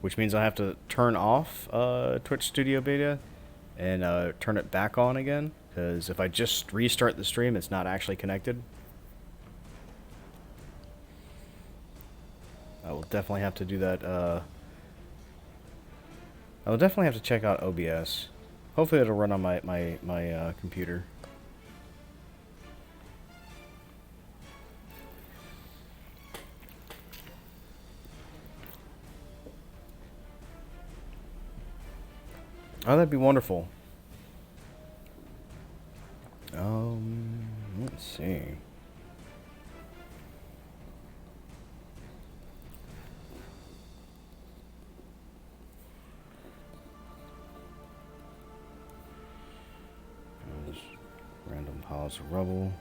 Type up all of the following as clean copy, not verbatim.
which means I have to turn off Twitch Studio Beta and turn it back on again, because if I just restart the stream, it's not actually connected. I will definitely have to do that. I will definitely have to check out OBS. Hopefully it'll run on my computer. Oh, that'd be wonderful. Let's see. Random piles of rubble.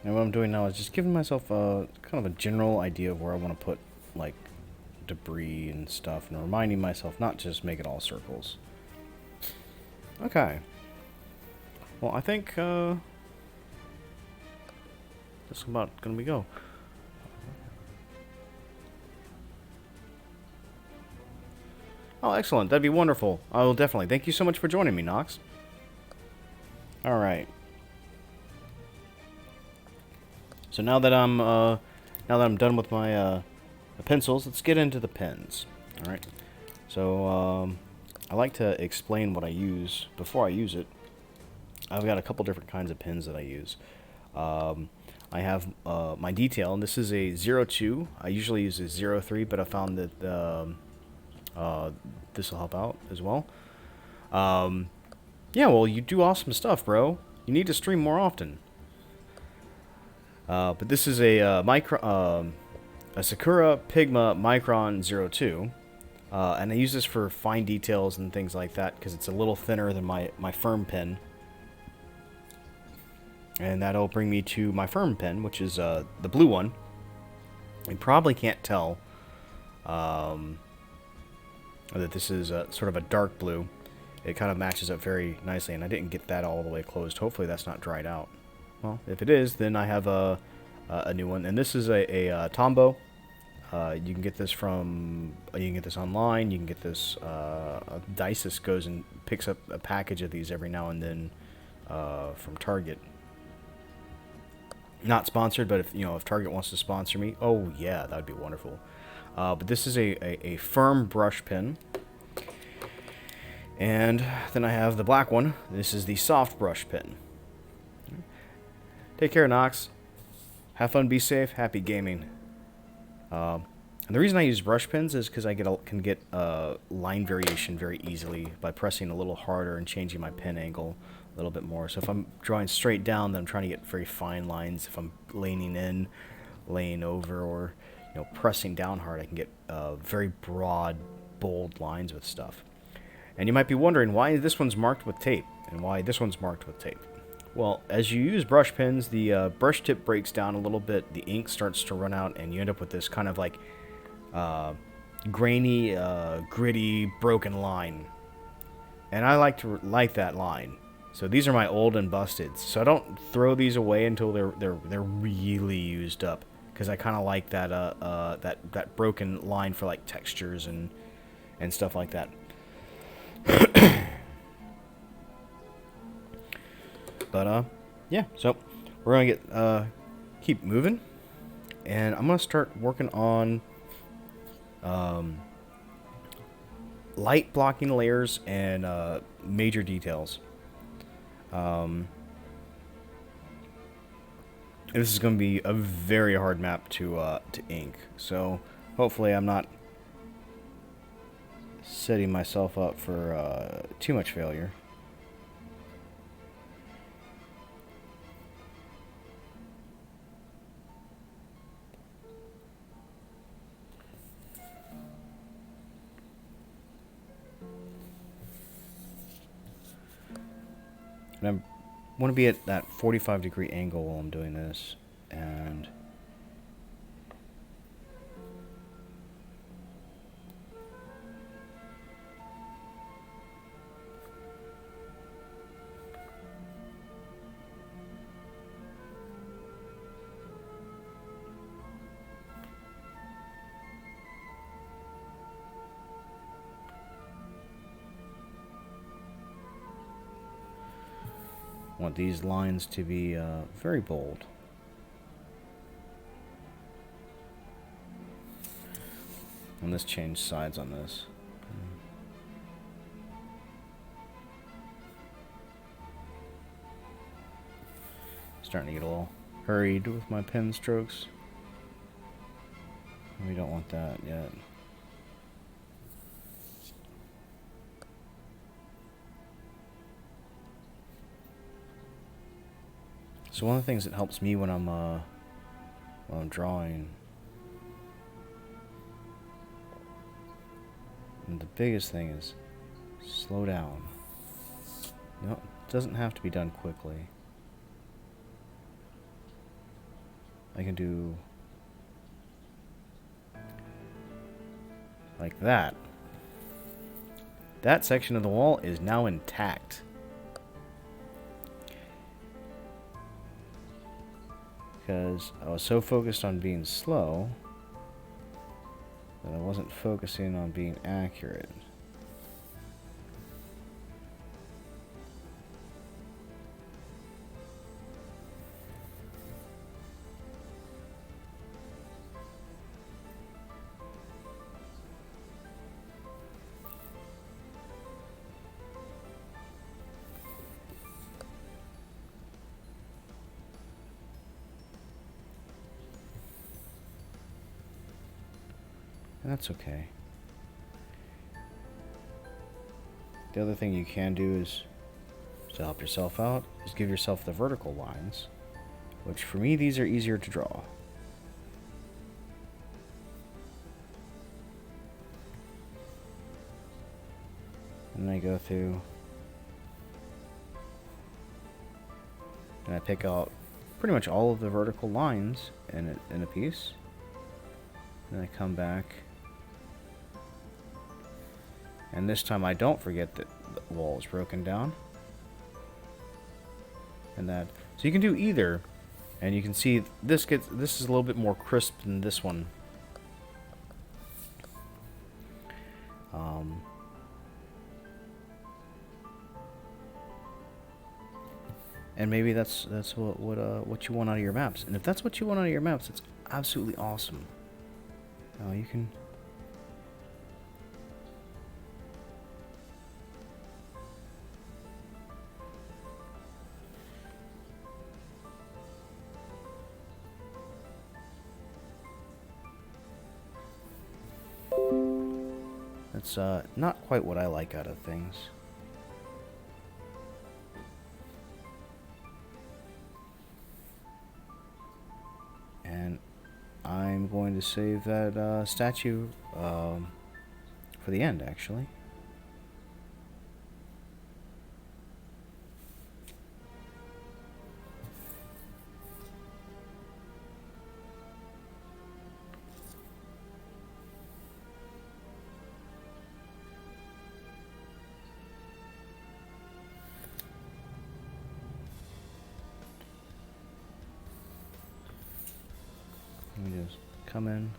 And what I'm doing now is just giving myself kind of a general idea of where I want to put, like, debris and stuff, and reminding myself not to just make it all circles. Okay. Well, I think that's about gonna be go. Oh, excellent. That'd be wonderful. I will definitely. Thank you so much for joining me, Nox. All right. So now that I'm done with my the pencils, let's get into the pens. All right. So I like to explain what I use before I use it. I've got a couple different kinds of pens that I use. I have my detail, and this is a 02. I usually use a 03, but I found that this will help out as well. Yeah, well, you do awesome stuff, bro. You need to stream more often. But this is a a Sakura Pigma Micron 02. And I use this for fine details and things like that because it's a little thinner than my firm pen. And that'll bring me to my firm pen, which is the blue one. You probably can't tell that this is sort of a dark blue. It kind of matches up very nicely, and I didn't get that all the way closed. Hopefully that's not dried out. Well, if it is, then I have a new one, and this is a Tombow. You can get this from, you can get this online. You can get this. Dices goes and picks up a package of these every now and then from Target. Not sponsored, but if Target wants to sponsor me, oh yeah, that'd be wonderful. But this is a firm brush pen. And then I have the black one. This is the soft brush pen. Take care, Nox. Have fun, be safe, happy gaming. And the reason I use brush pens is because I can get line variation very easily by pressing a little harder and changing my pen angle a little bit more. So if I'm drawing straight down, then I'm trying to get very fine lines. If I'm leaning in, laying over, or pressing down hard, I can get very broad, bold lines with stuff. And you might be wondering why this one's marked with tape and why this one's marked with tape. Well, as you use brush pens, the brush tip breaks down a little bit, the ink starts to run out, and you end up with this kind of like grainy, gritty, broken line. And I like that line. So these are my old and busted. So I don't throw these away until they're really used up, because I kind of like that that broken line for like textures and stuff like that. But yeah, so we're gonna keep moving, and I'm gonna start working on light blocking layers and major details. And this is going to be a very hard map to ink, so hopefully I'm not setting myself up for too much failure. And I want to be at that 45-degree angle while I'm doing this, and I want these lines to be very bold. And let's change sides on this. Starting to get a little hurried with my pen strokes. We don't want that yet. So one of the things that helps me when I'm drawing, and the biggest thing is slow down. No, it doesn't have to be done quickly. I can do like that. That section of the wall is now intact. Because I was so focused on being slow that I wasn't focusing on being accurate. And that's okay. The other thing you can do is, to help yourself out, is give yourself the vertical lines, which for me, these are easier to draw. And then I go through and I pick out pretty much all of the vertical lines in a piece. And I come back, and this time I don't forget that the wall is broken down. And that, so you can do either, and you can see this is a little bit more crisp than this one. And maybe that's what you want out of your maps. And if that's what you want out of your maps, it's absolutely awesome. You can. That's not quite what I like out of things. And I'm going to save that statue for the end, actually. Let me just come in.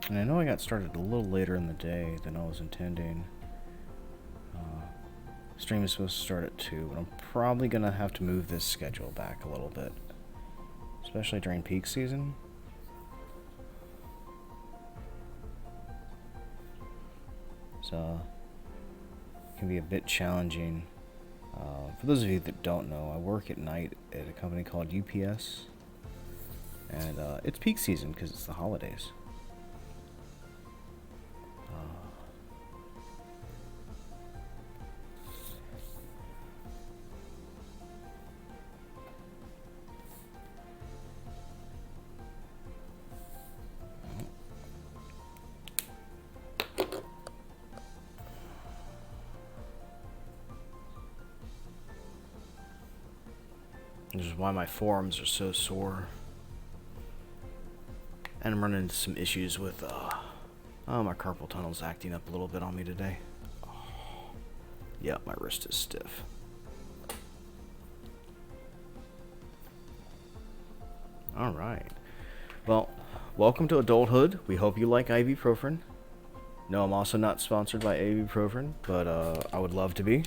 And I know I got started a little later in the day than I was intending. Stream is supposed to start at 2, but I'm probably going to have to move this schedule back a little bit. Especially during peak season. So, it can be a bit challenging. For those of you that don't know, I work at night at a company called UPS. And it's peak season because it's the holidays. Which is why my forearms are so sore. And I'm running into some issues with, my carpal tunnel's acting up a little bit on me today. Oh. Yeah, my wrist is stiff. Alright. Well, welcome to adulthood. We hope you like ibuprofen. No, I'm also not sponsored by ibuprofen, but, I would love to be.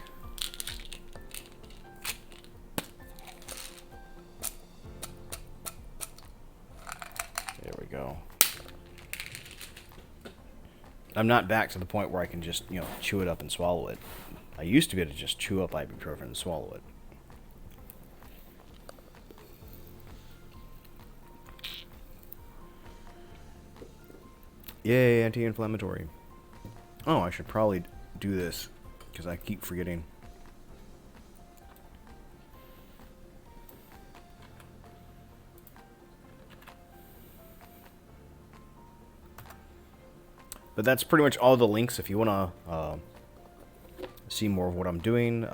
There we go. I'm not back to the point where I can just, chew it up and swallow it. I used to be able to just chew up ibuprofen and swallow it. Yay, anti-inflammatory. Oh, I should probably do this, because I keep forgetting. But that's pretty much all the links if you want to see more of what I'm doing.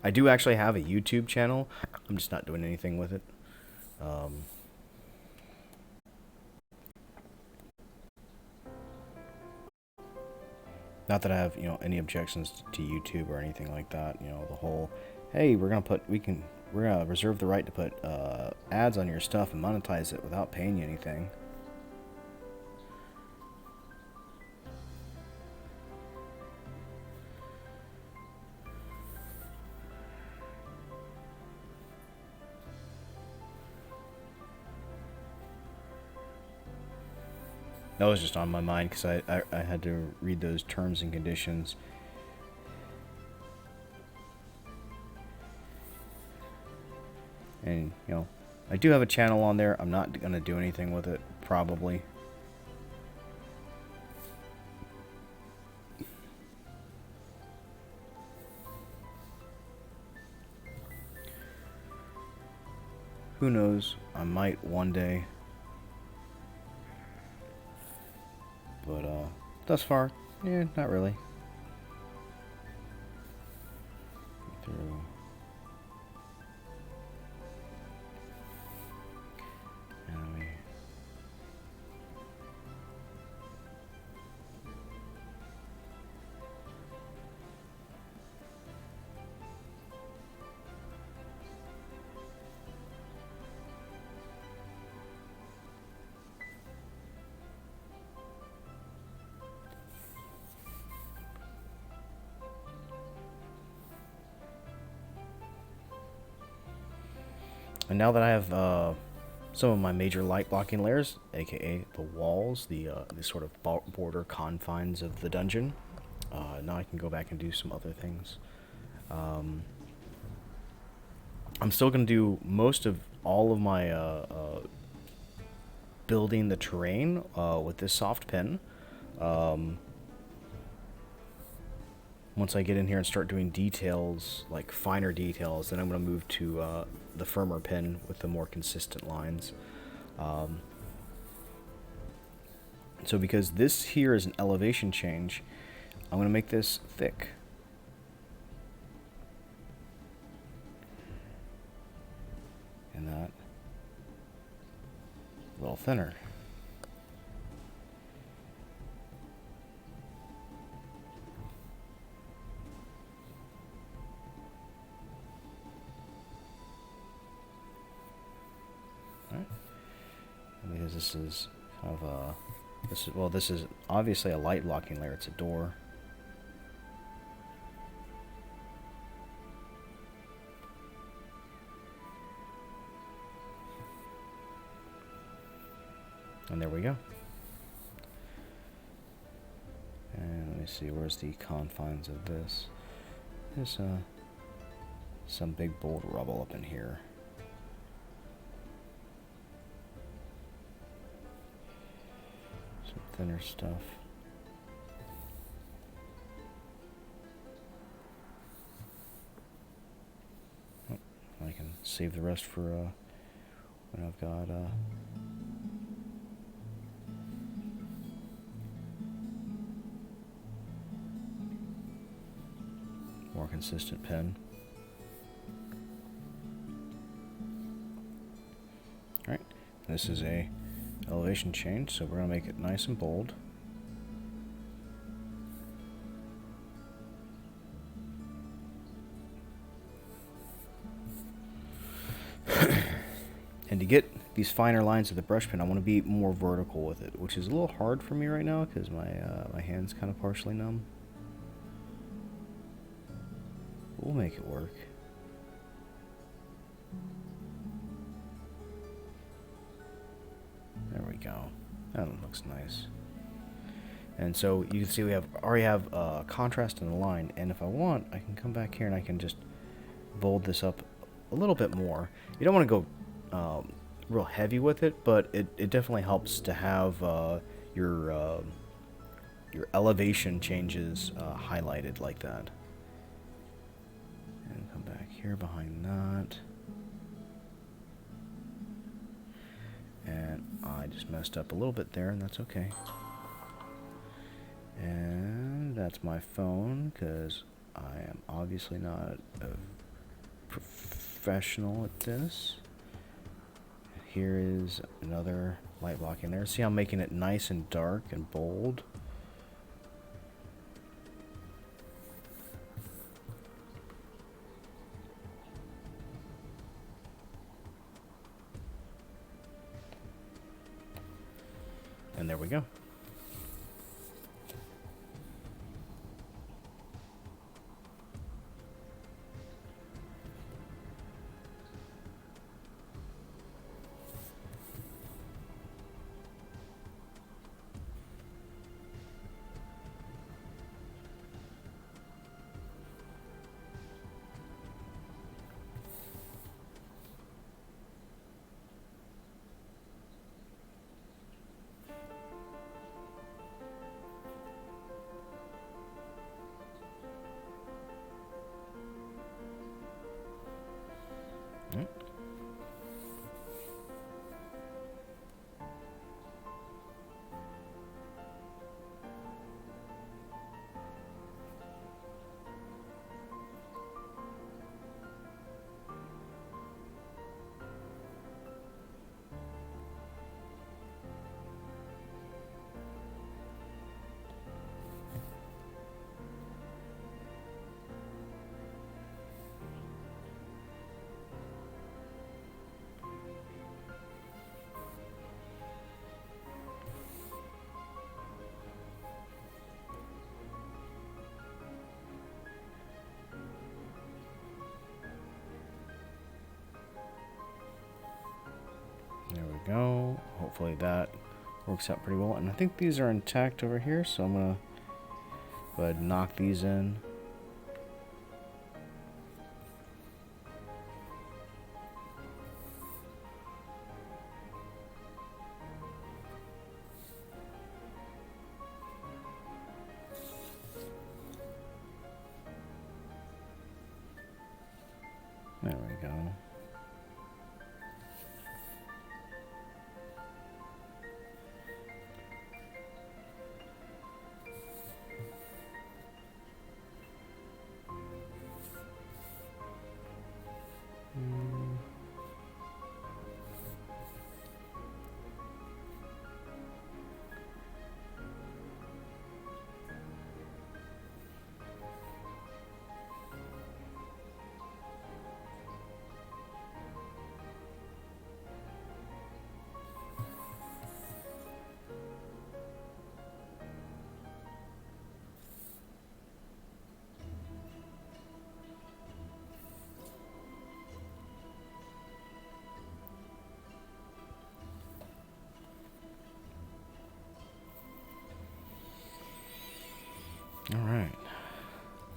I do actually have a YouTube channel. I'm just not doing anything with it. Not that I have, any objections to YouTube or anything like that. The whole, hey, we're gonna reserve the right to put ads on your stuff and monetize it without paying you anything. That was just on my mind because I had to read those terms and conditions. And, I do have a channel on there. I'm not going to do anything with it, probably. Who knows? I might one day. But, thus far, yeah, not really. Through. And now that I have some of my major light blocking layers, aka the walls, the sort of border confines of the dungeon, now I can go back and do some other things. I'm still going to do most of all of my building the terrain with this soft pen. Once I get in here and start doing details, like finer details, then I'm going to move to the firmer pen with the more consistent lines. So because this here is an elevation change, I'm going to make this thick. And that a little thinner. Because this is Of this is obviously a light blocking layer. It's a door. And there we go. And let me see, where's the confines of this? There's some big bold rubble up in here. Some thinner stuff. Oh, I can save the rest for when I've got more consistent pen. Alright, this is a elevation change, so we're going to make it nice and bold. And to get these finer lines of the brush pen, I want to be more vertical with it, which is a little hard for me right now because my hand's kind of partially numb. We'll make it work. There we go. That looks nice. And so you can see we already have contrast in the line, and if I want, I can come back here and I can just bold this up a little bit more. You don't want to go real heavy with it, but it definitely helps to have your elevation changes highlighted like that. And come back here behind that. And I just messed up a little bit there, and that's okay. And that's my phone, because I am obviously not a professional at this. Here is another light block in there. See how I'm making it nice and dark and bold? And there we go. There we go. Hopefully that works out pretty well. And I think these are intact over here, so I'm going to go ahead and knock these in. There we go.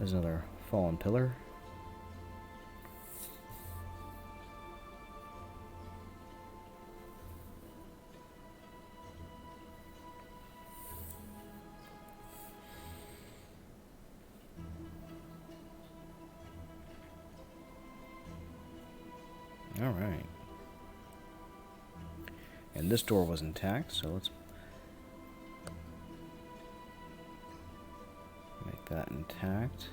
There's another fallen pillar. All right. And this door was intact, so let's make that intact.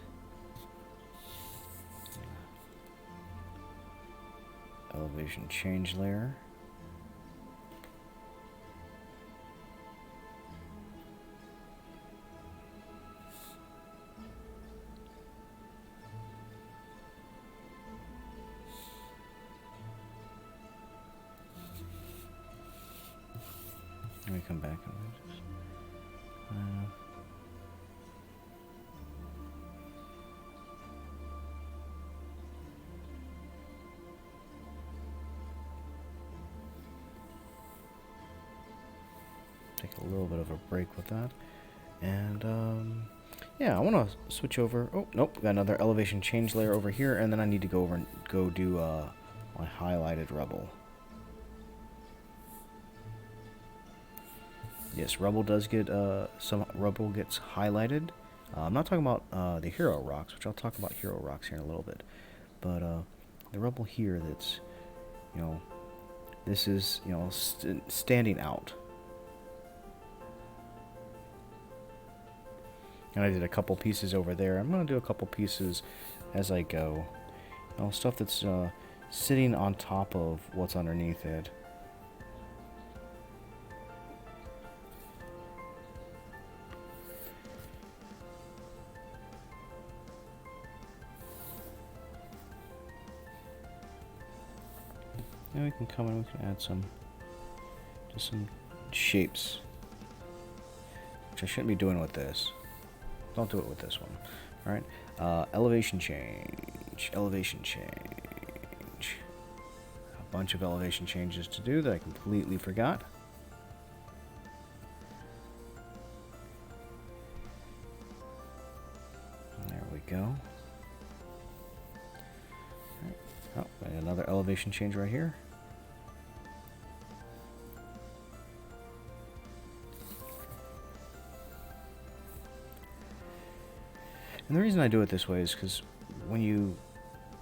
Elevation change layer. Let me come back and take a little bit of a break with that. And yeah, I want to switch over. Oh, nope, got another elevation change layer over here, and then I need to go over and go do my highlighted rubble. Yes, rubble does get, some rubble gets highlighted. I'm not talking about the hero rocks, which I'll talk about hero rocks here in a little bit. But the rubble here that's, you know, this is, you know, standing out. And I did a couple pieces over there. I'm going to do a couple pieces as I go. You know, stuff that's sitting on top of what's underneath it. Now we can come in, we can add some, just some shapes. Which I shouldn't be doing with this. Don't do it with this one. Alright, elevation change, elevation change. A bunch of elevation changes to do that I completely forgot. There we go. Right. Oh, and another elevation change right here. And the reason I do it this way is because when you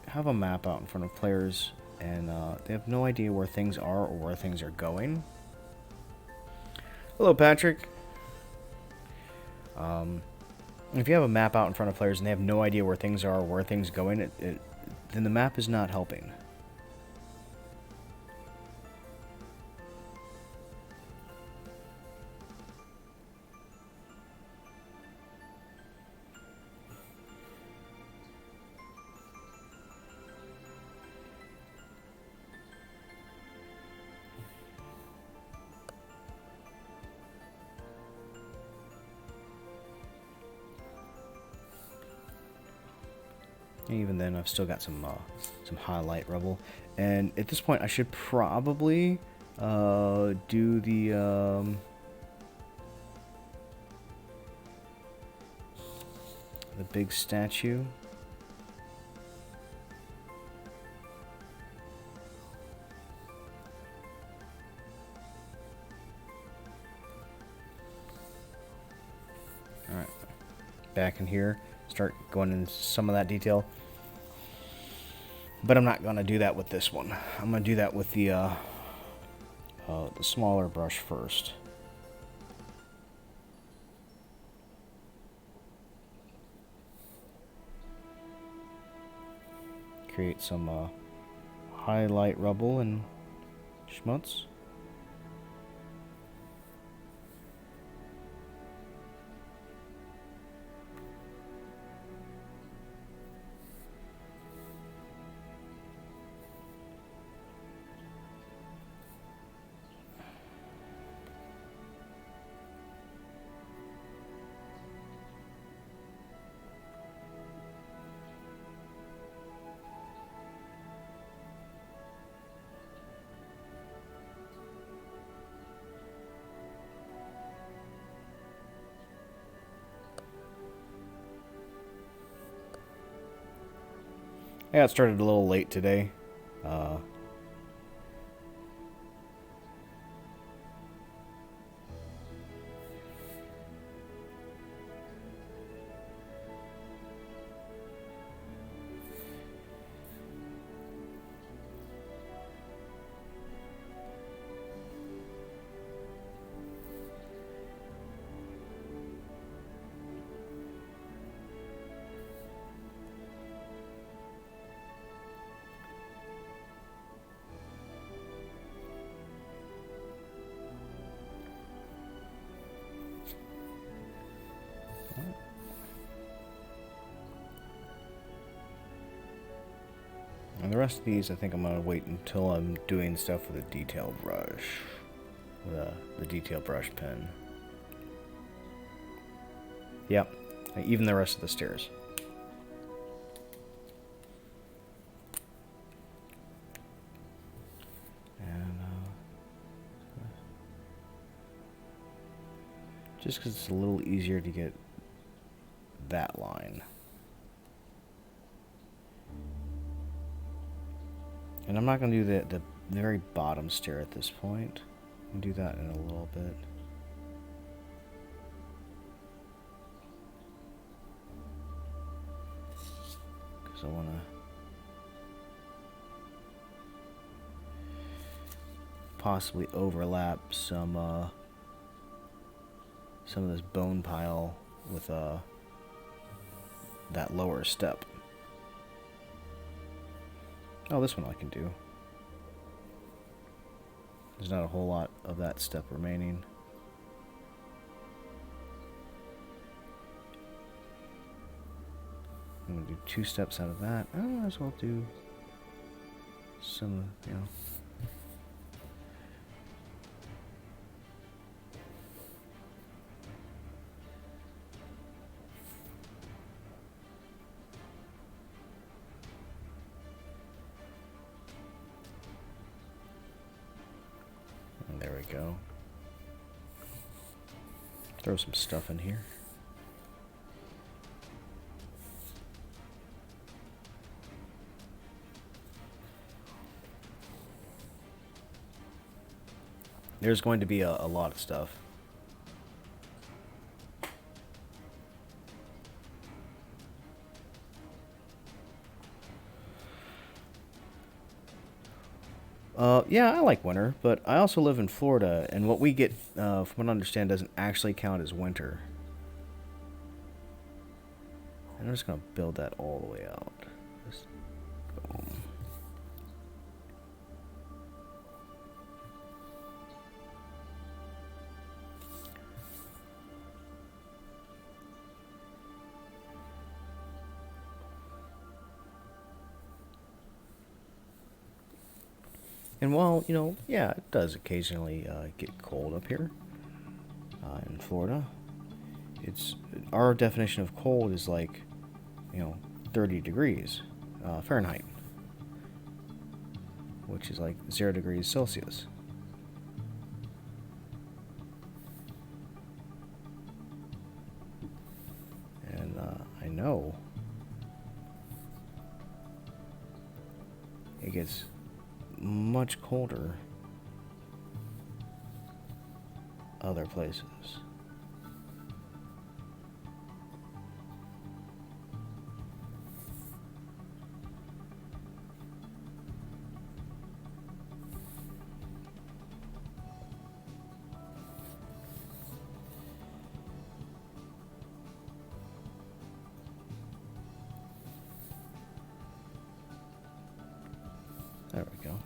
have a map out in front of players and they have no idea where things are or where things are going. Hello, Patrick. If you have a map out in front of players and they have no idea where things are or where things are going, then the map is not helping. Even then, I've still got some highlight rubble, and at this point, I should probably do the big statue. All right, back in here, start going into some of that detail. But I'm not going to do that with this one. I'm going to do that with the smaller brush first. Create some highlight rubble and schmutz. I got started a little late today. Uh, and the rest of these, I think I'm going to wait until I'm doing stuff with a detail brush. With the detail brush pen. Yep, even the rest of the stairs. And just because it's a little easier to get that line. And I'm not going to do the very bottom stair at this point. I'll do that in a little bit. Because I want to possibly overlap some of this bone pile with that lower step. Oh, this one I can do. There's not a whole lot of that step remaining. I'm going to do 2 steps out of that. I might as well do some, you know. There we go. Throw some stuff in here. There's going to be a lot of stuff. Yeah, I like winter, but I also live in Florida, and what we get, from what I understand, doesn't actually count as winter. And I'm just going to build that all the way out. Just boom. And while, you know, yeah, it does occasionally get cold up here in Florida. It's our definition of cold is like, you know, 30 degrees Fahrenheit, which is like 0 degrees Celsius. And I know it gets much colder other places. There we go.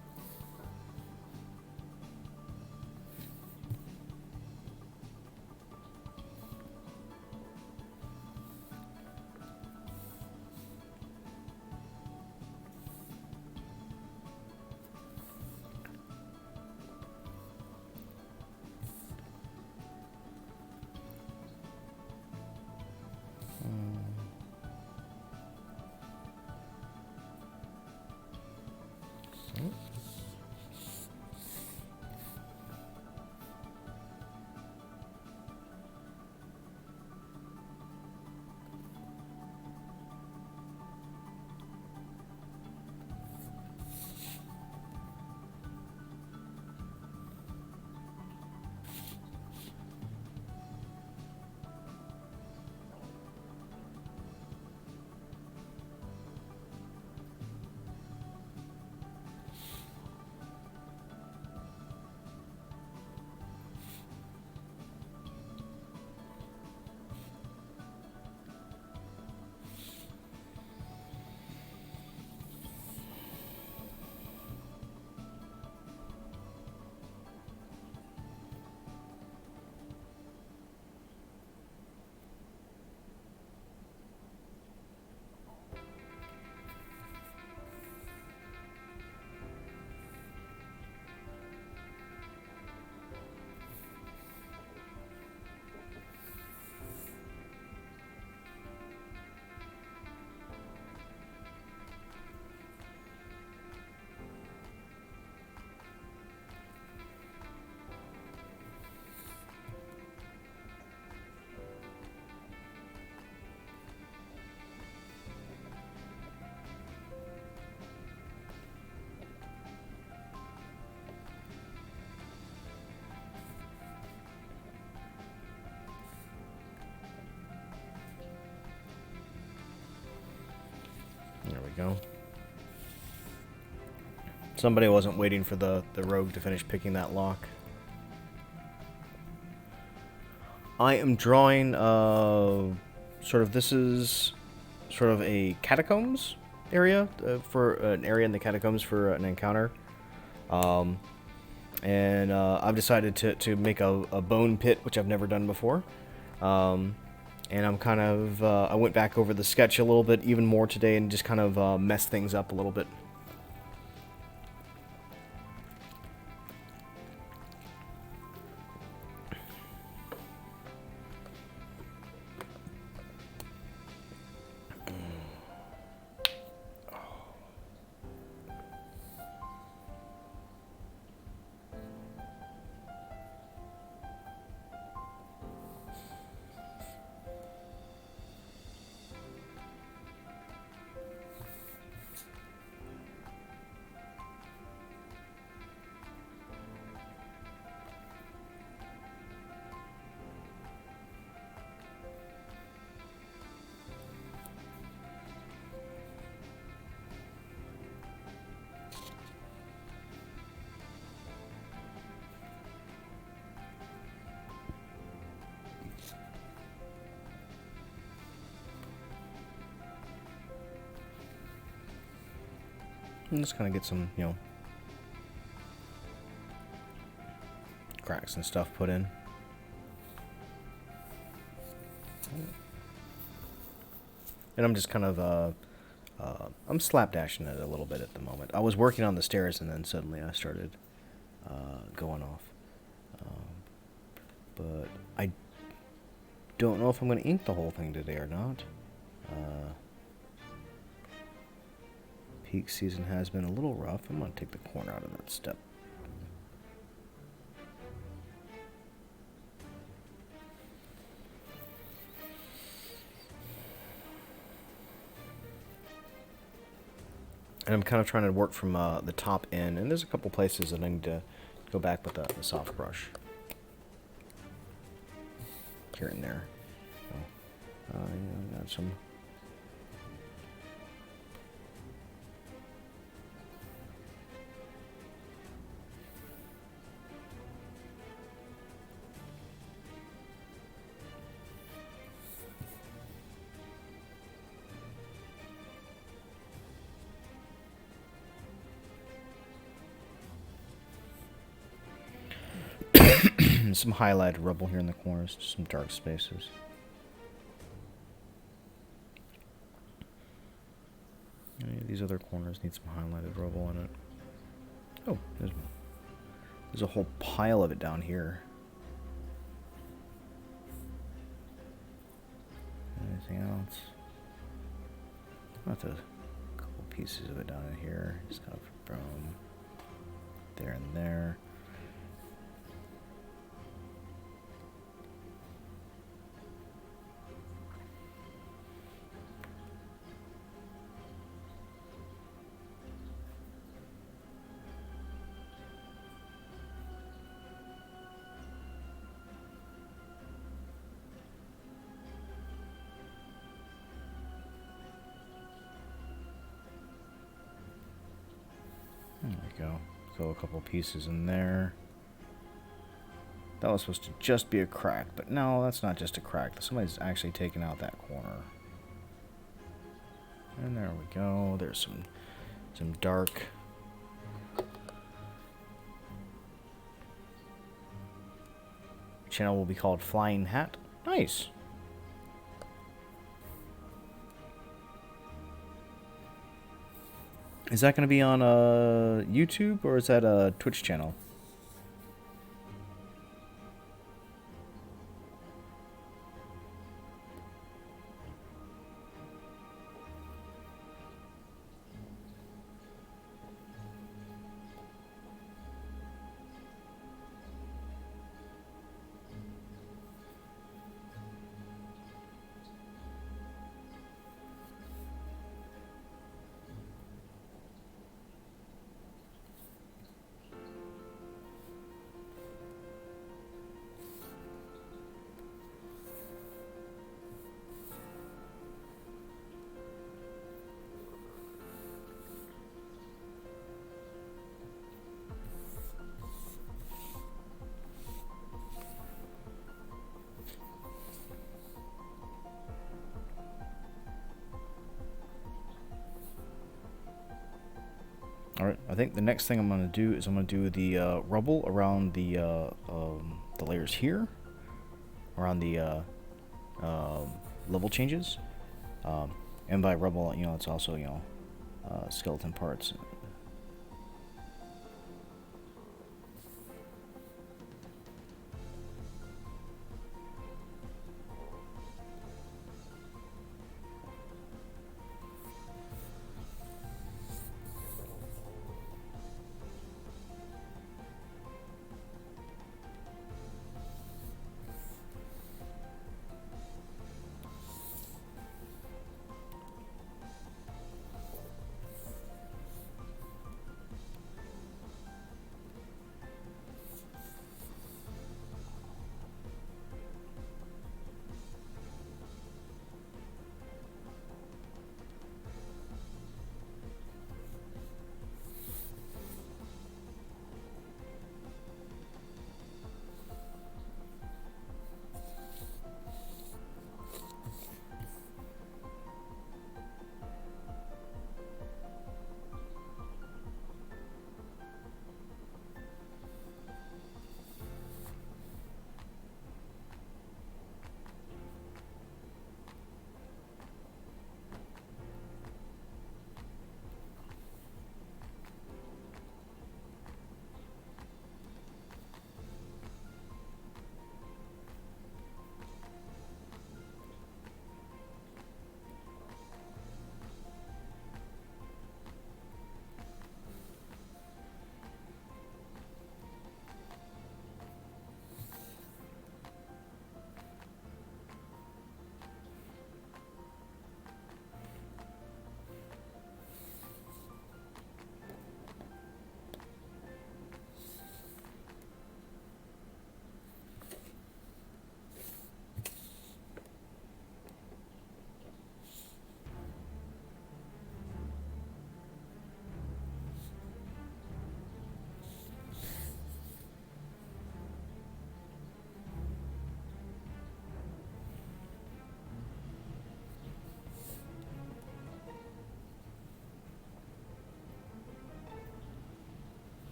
go. Somebody wasn't waiting for the rogue to finish picking that lock. I am drawing, this is sort of a catacombs area, for an area in the catacombs for an encounter. And I've decided to make a bone pit, which I've never done before. And I'm kind of, I went back over the sketch a little bit even more today and just kind of messed things up a little bit. And just kind of get some, cracks and stuff put in. And I'm just kind of, I'm slapdashing it a little bit at the moment. I was working on the stairs and then suddenly I started going off. But I don't know if I'm going to ink the whole thing today or not. Peak season has been a little rough. I'm going to take the corner out of that step. And I'm kind of trying to work from the top in, and there's a couple places that I need to go back with the soft brush. Here and there. So, got some. Some highlighted rubble here in the corners, just some dark spaces. These other corners need some highlighted rubble in it. Oh, there's a whole pile of it down here. Anything else? That's a couple pieces of it down in here. Just kind of from there and there. There we go. Throw a couple pieces in there. That was supposed to just be a crack, but no, that's not just a crack. Somebody's actually taken out that corner. And there we go. There's some dark. Channel will be called Flying Hat. Nice. Is that going to be on YouTube or is that a Twitch channel? Alright, I think the next thing I'm going to do is I'm going to do the rubble around the layers here, around the level changes. And by rubble, you know, it's also, you know, skeleton parts.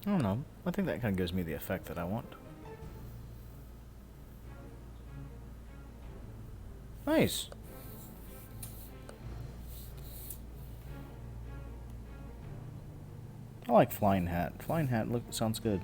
I don't know. I think that kind of gives me the effect that I want. Nice. I like flying hat. Flying hat sounds good.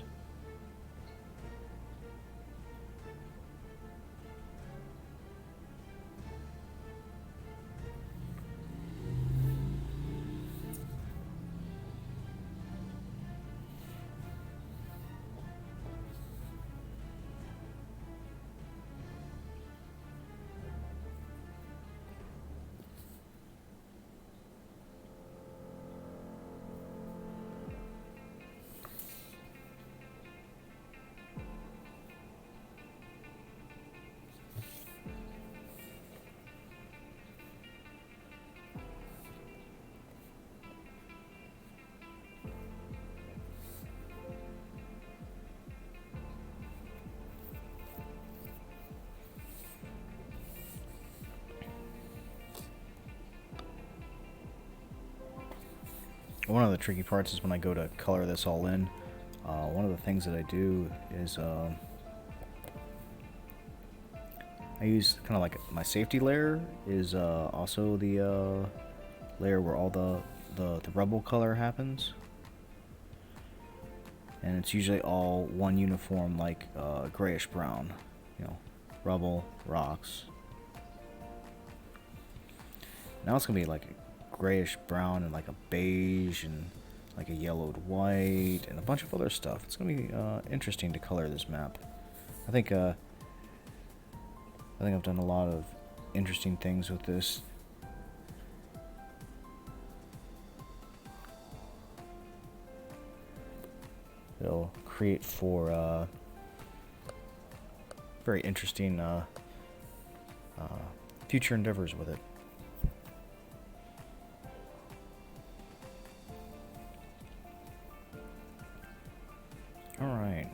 One of the tricky parts is when I go to color this all in. One of the things that I do is I use kind of like my safety layer is also the layer where all the rubble color happens. And it's usually all one uniform, like grayish brown, you know, rubble, rocks. Now it's gonna be like a grayish brown and like a beige and like a yellowed white and a bunch of other stuff. It's gonna be interesting to color this map. I think I've done a lot of interesting things with this. It'll create for very interesting future endeavors with it. All right.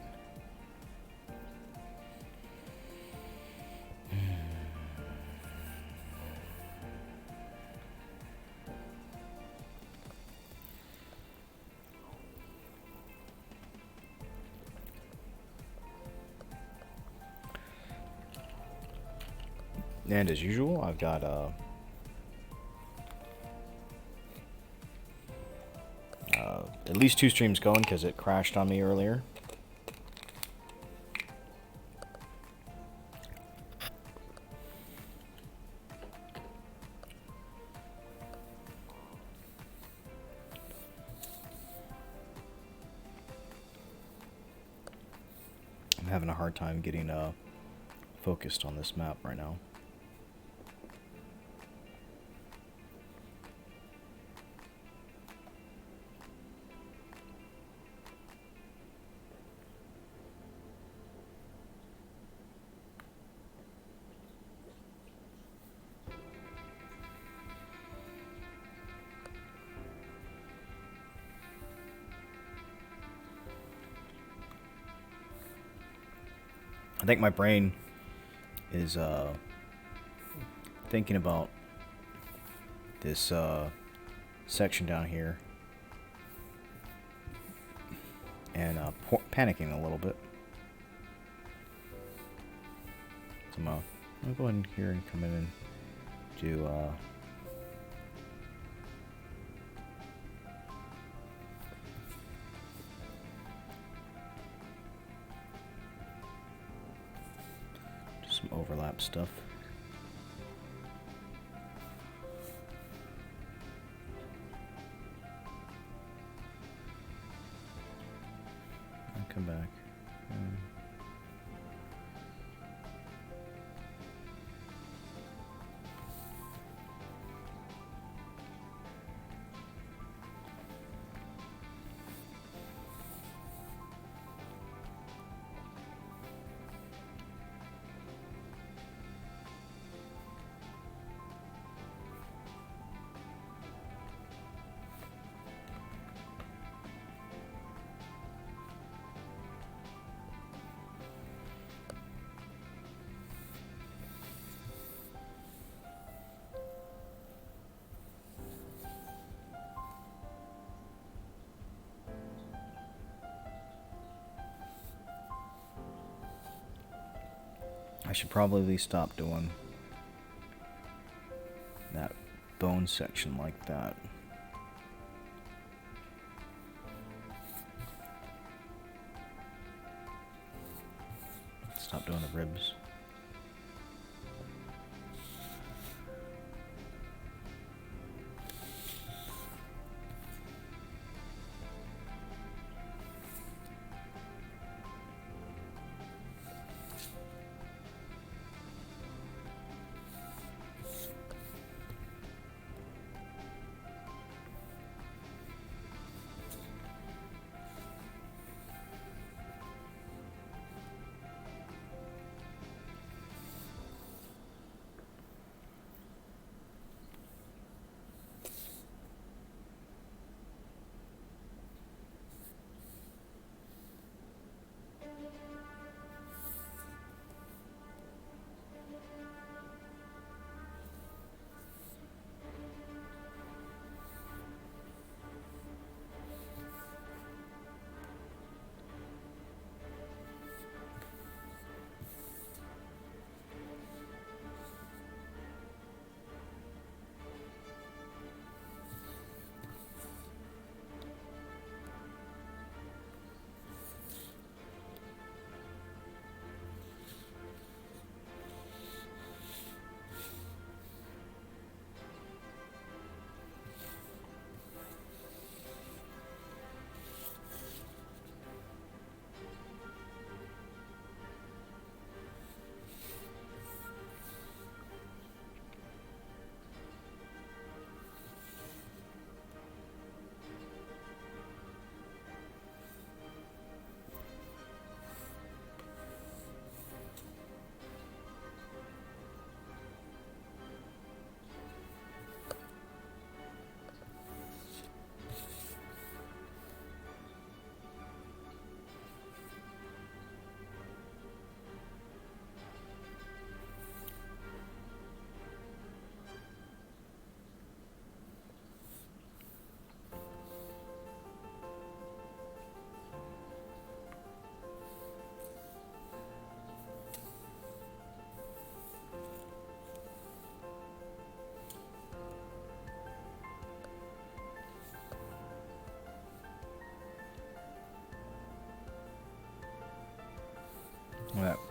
And as usual, I've got at least 2 streams going because it crashed on me earlier. I'm having a hard time getting focused on this map right now. I think my brain is thinking about this section down here and panicking a little bit. So I'm gonna go ahead and here and come in and do some overlap stuff. I'll come back. I should probably stop doing that bone section like that. Stop doing the ribs.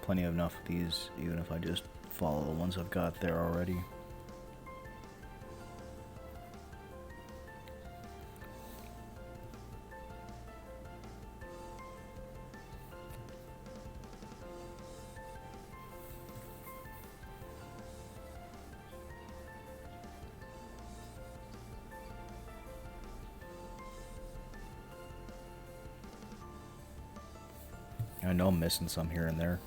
plenty of enough of these, even if I just follow the ones I've got there already. I know I'm missing some here and there.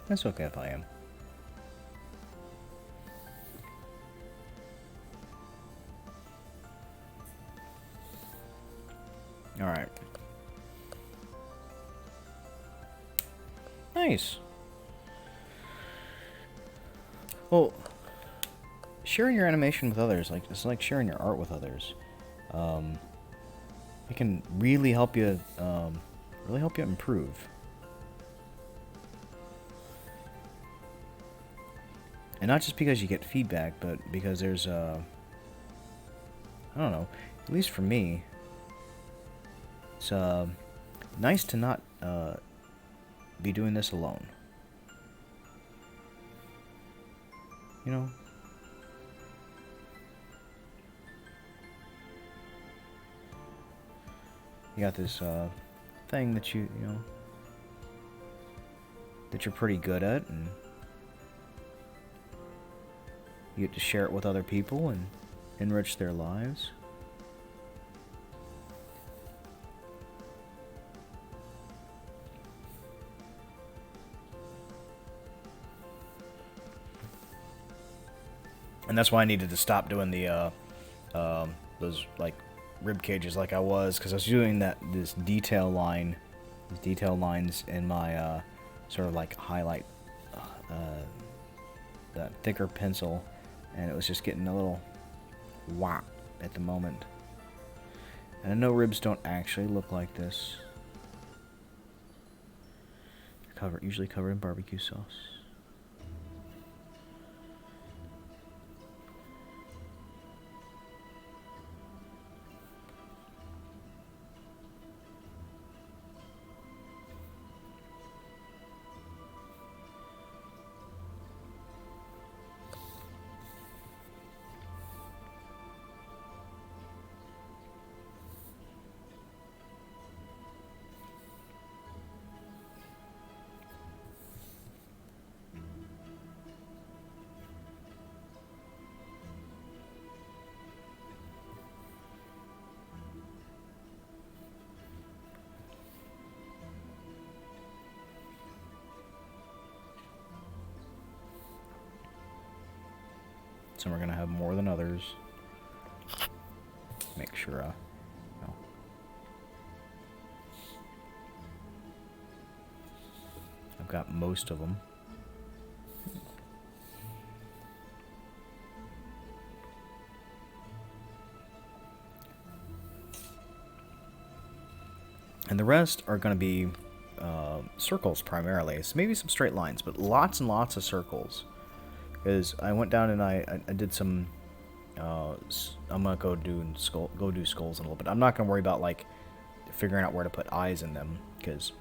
That's okay if I am. Alright. Nice. Well, sharing your animation with others, like it's like sharing your art with others. It can really help you improve. And not just because you get feedback, but because there's I don't know, at least for me, it's nice to not be doing this alone. You know? You got this thing that you know, that you're pretty good at, and you get to share it with other people and enrich their lives. And that's why I needed to stop doing the those like rib cages like I was, because I was doing this detail line, these detail lines in my sort of like highlight that thicker pencil, and it was just getting a little whop at the moment. And I know ribs don't actually look like this. They're usually covered in barbecue sauce. Some are gonna have more than others. Make sure, no. I've got most of them. And the rest are gonna be circles primarily. So maybe some straight lines, but lots and lots of circles. Because I went down and I did some. I'm gonna go do skulls in a little bit. I'm not gonna worry about like figuring out where to put eyes in them, because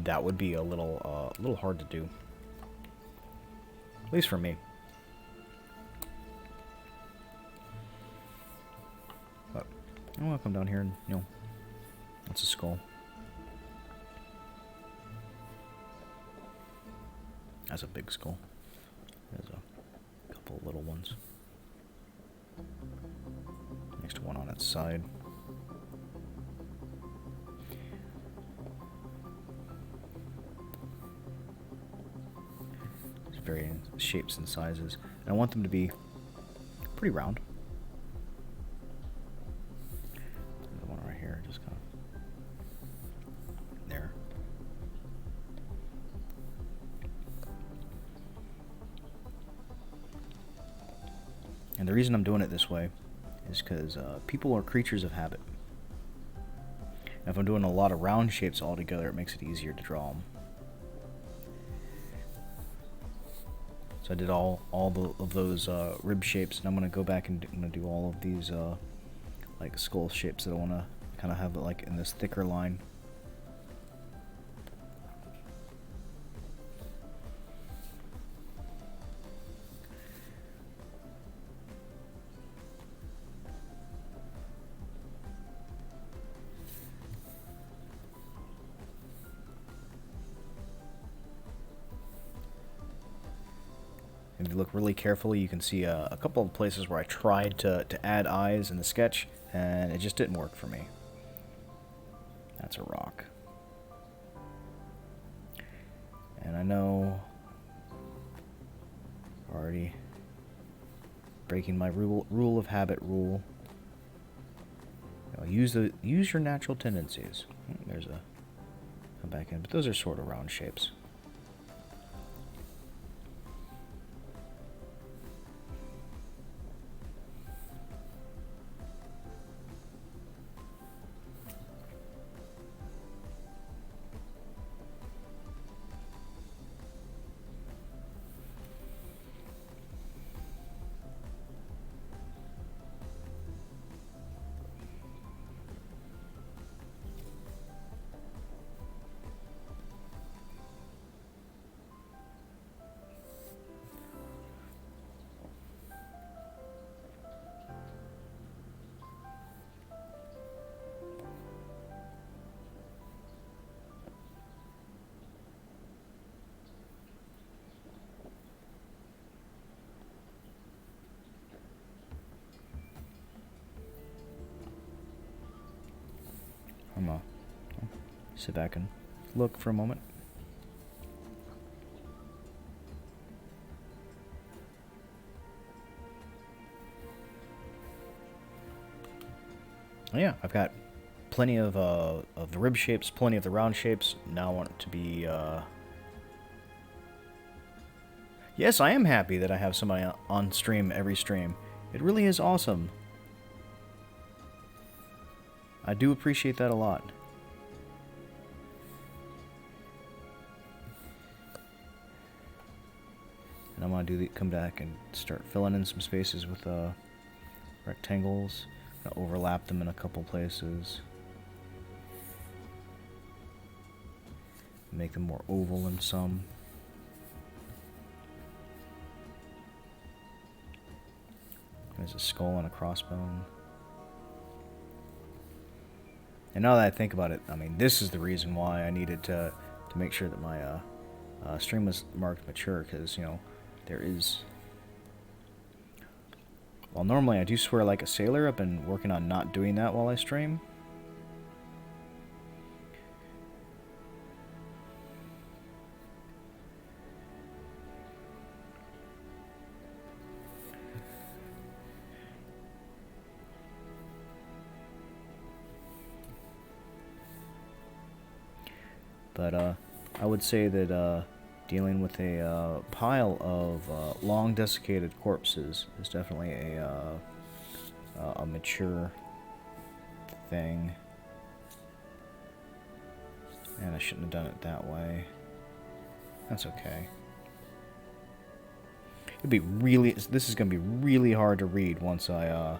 that would be a little hard to do. At least for me. But I want to come down here and, you know, that's a skull. That's a big skull. There's a couple of little ones. Next to one on its side. There's varying shapes and sizes. And I want them to be pretty round. The one right here, just kind of there. And the reason I'm doing it this way is because people are creatures of habit. And if I'm doing a lot of round shapes all together, it makes it easier to draw them. So I did all of those rib shapes, and I'm going to go back and I'm going to do all of these like skull shapes that I want to kind of have like in this thicker line. If you look really carefully, you can see a couple of places where I tried to add eyes in the sketch, and it just didn't work for me. That's a rock. And I know, already breaking my rule of habit rule. Use your natural tendencies. There's a come back in, but those are sort of round shapes. I'm gonna sit back and look for a moment. Oh, yeah, I've got plenty of the rib shapes, plenty of the round shapes. Now I want it to be. Yes, I am happy that I have somebody on stream every stream. It really is awesome. I do appreciate that a lot. And I'm gonna come back and start filling in some spaces with rectangles. I'm gonna overlap them in a couple places. Make them more oval in some. There's a skull and a crossbone. And now that I think about it, I mean, this is the reason why I needed to make sure that my stream was marked mature, because, you know, there is... While normally I do swear like a sailor, I've been working on not doing that while I stream. But I would say that dealing with a pile of long desiccated corpses is definitely a mature thing. And I shouldn't have done it that way. That's okay. It'd be really... This is going to be really hard to read once I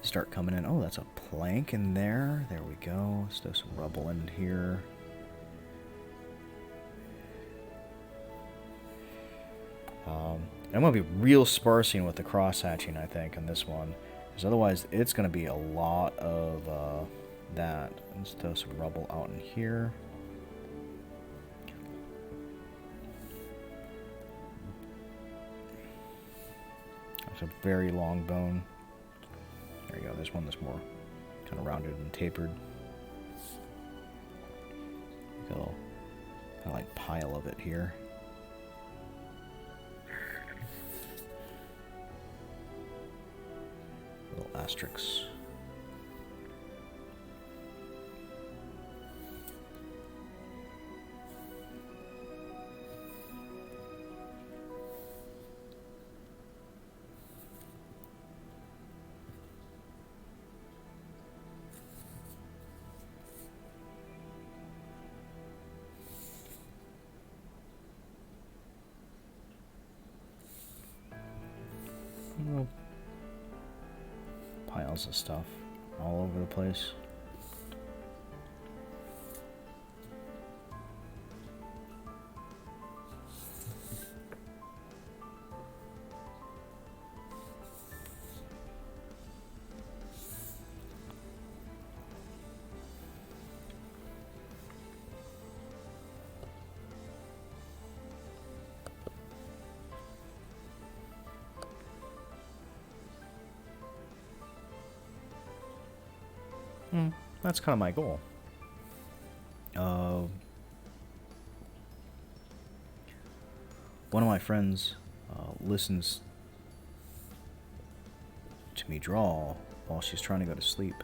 start coming in. Oh, that's a plank in there. There we go. Let's throw some rubble in here. I'm going to be real sparsing with the cross-hatching, I think, on this one. Because otherwise, it's going to be a lot of that. Let's throw some rubble out in here. That's a very long bone. There you go, there's one that's more kind of rounded and tapered. Got a little kind of like pile of it here. Little asterisks. Piles of stuff all over the place. That's kind of my goal. One of my friends listens to me draw while she's trying to go to sleep.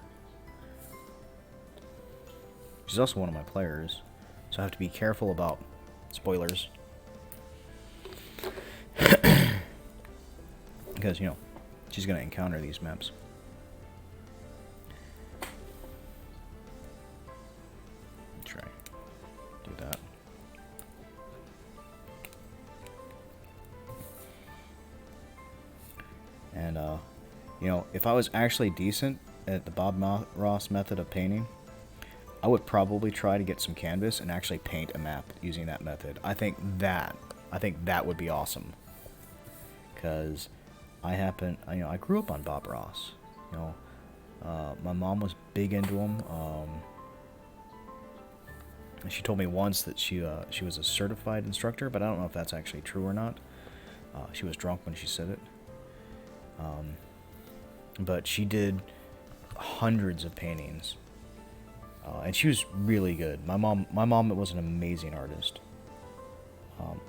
She's also one of my players, so I have to be careful about spoilers. Because, you know, she's going to encounter these maps. Try do that. And, you know, if I was actually decent at the Bob Ross method of painting, I would probably try to get some canvas and actually paint a map using that method. I think that would be awesome. Because you know, I grew up on Bob Ross. You know, my mom was big into him. And she told me once that she was a certified instructor, but I don't know if that's actually true or not. She was drunk when she said it. But she did hundreds of paintings, and she was really good. My mom was an amazing artist.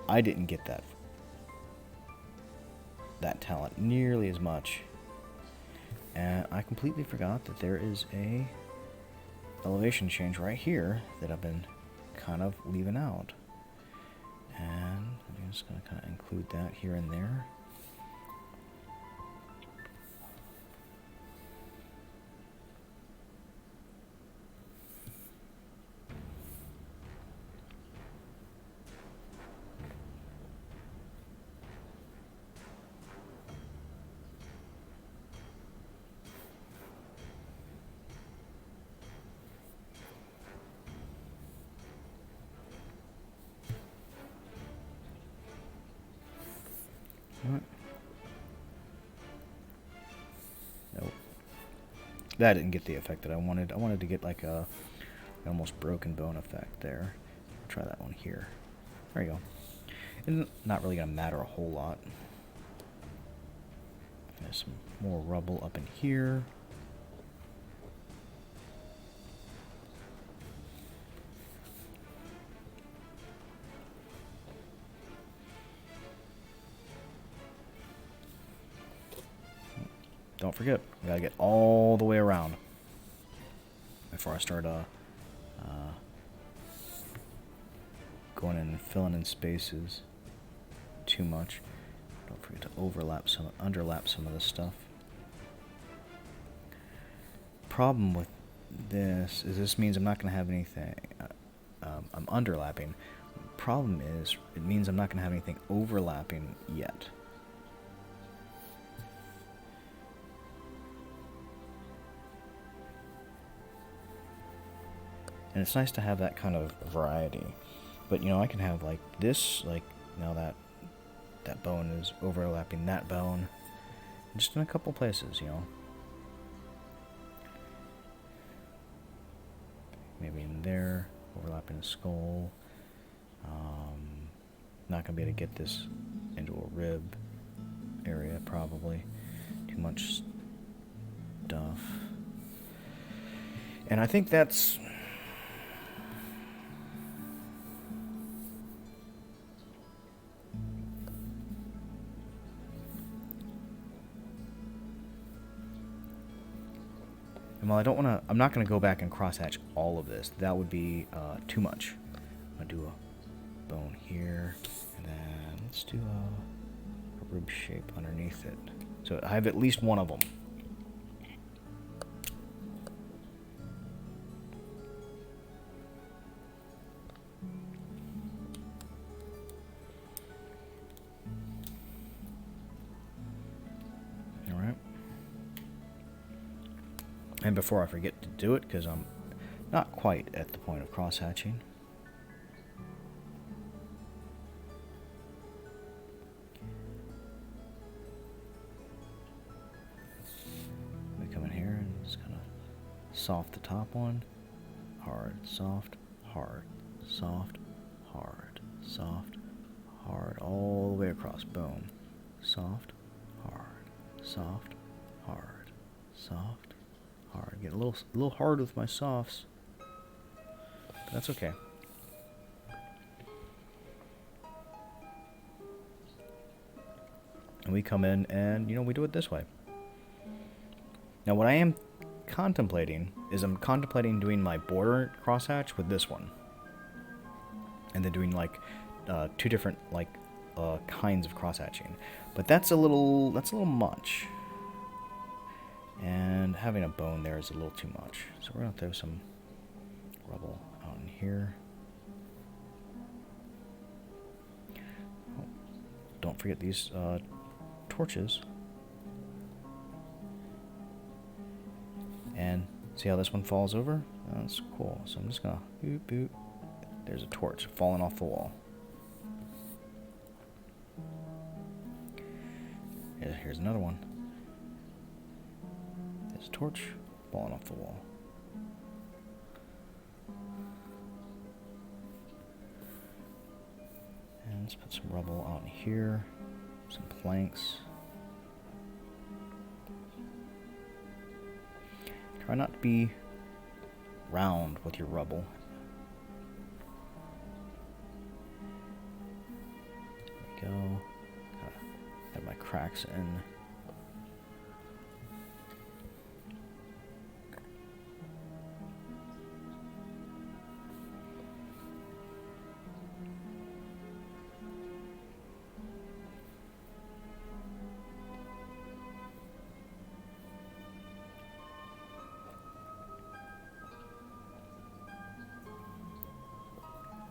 I didn't get that talent nearly as much, and I completely forgot that there is a elevation change right here that I've been kind of leaving out, and I'm just going to kind of include that here and there. Nope. That didn't get the effect that I wanted. I wanted to get like an almost broken bone effect there. I'll try that one here. There you go. It's not really going to matter a whole lot. There's some more rubble up in here. Don't forget, we gotta get all the way around before I start going in and filling in spaces too much. Don't forget to underlap some of this stuff. Problem with this is this means I'm not gonna have anything. I'm underlapping. Problem is, it means I'm not gonna have anything overlapping yet. And it's nice to have that kind of variety. But, you know, I can have, like, this, like, now that bone is overlapping that bone. Just in a couple places, you know. Maybe in there, overlapping the skull. Not going to be able to get this into a rib area, probably. Too much stuff. And I think that's... And while I don't want to, I'm not going to go back and crosshatch all of this. That would be too much. I'm going to do a bone here, and then let's do a rib shape underneath it. So I have at least one of them. And before I forget to do it, because I'm not quite at the point of cross-hatching, we come in here and just kind of soft the top one, hard, soft, hard, soft, hard, soft, hard, all the way across. Boom. Soft, hard, soft, hard, soft, hard. Get a little hard with my softs. But that's okay. And we come in and, we do it this way. Now what I am contemplating is I'm contemplating doing my border crosshatch with this one. And then doing like two different like kinds of crosshatching. But that's a little much. And having a bone there is a little too much. So we're going to throw some rubble out in here. Oh, don't forget these torches. And see how this one falls over? That's cool. So I'm just going to boop, boop. There's a torch falling off the wall. Here's another one. There's a torch falling off the wall. And let's put some rubble out in here. Some planks. Try not to be round with your rubble. There we go. Have my cracks in.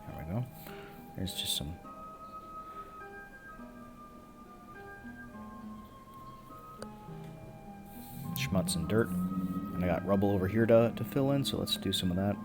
There we go. There's just some schmutz and dirt. And I got rubble over here to fill in, so let's do some of that.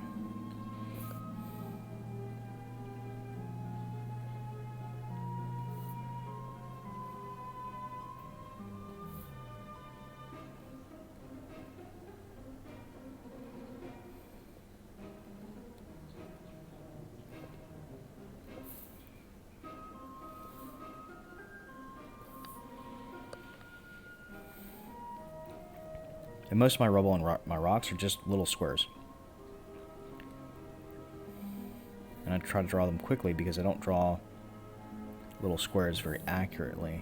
And most of my rubble and my rocks are just little squares. And I try to draw them quickly because I don't draw little squares very accurately.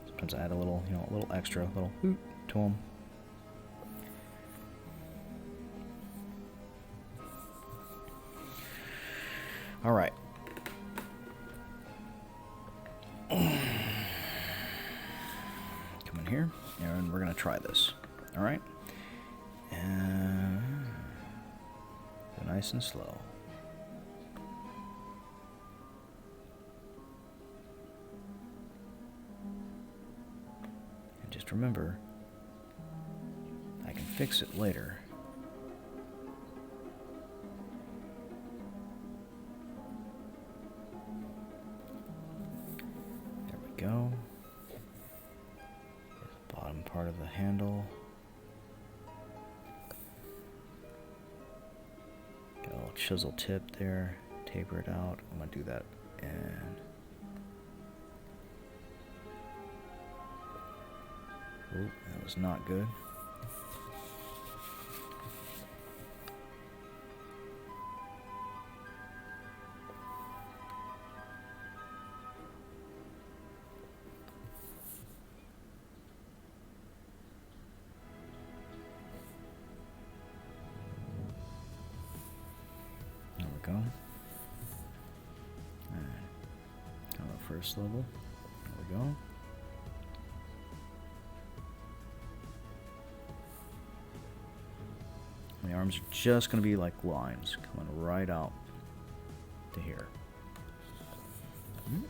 Sometimes I add a little, a little extra, little hoot to them. All right. Here, and we're gonna try this. All right, and go nice and slow. And just remember, I can fix it later. There we go. Part of the handle. Got a little chisel tip there. Taper it out. I'm gonna do that. And oh, that was not good. Go. Alright. On the first level. There we go. And the arms are just going to be like lines coming right out to here. Alright.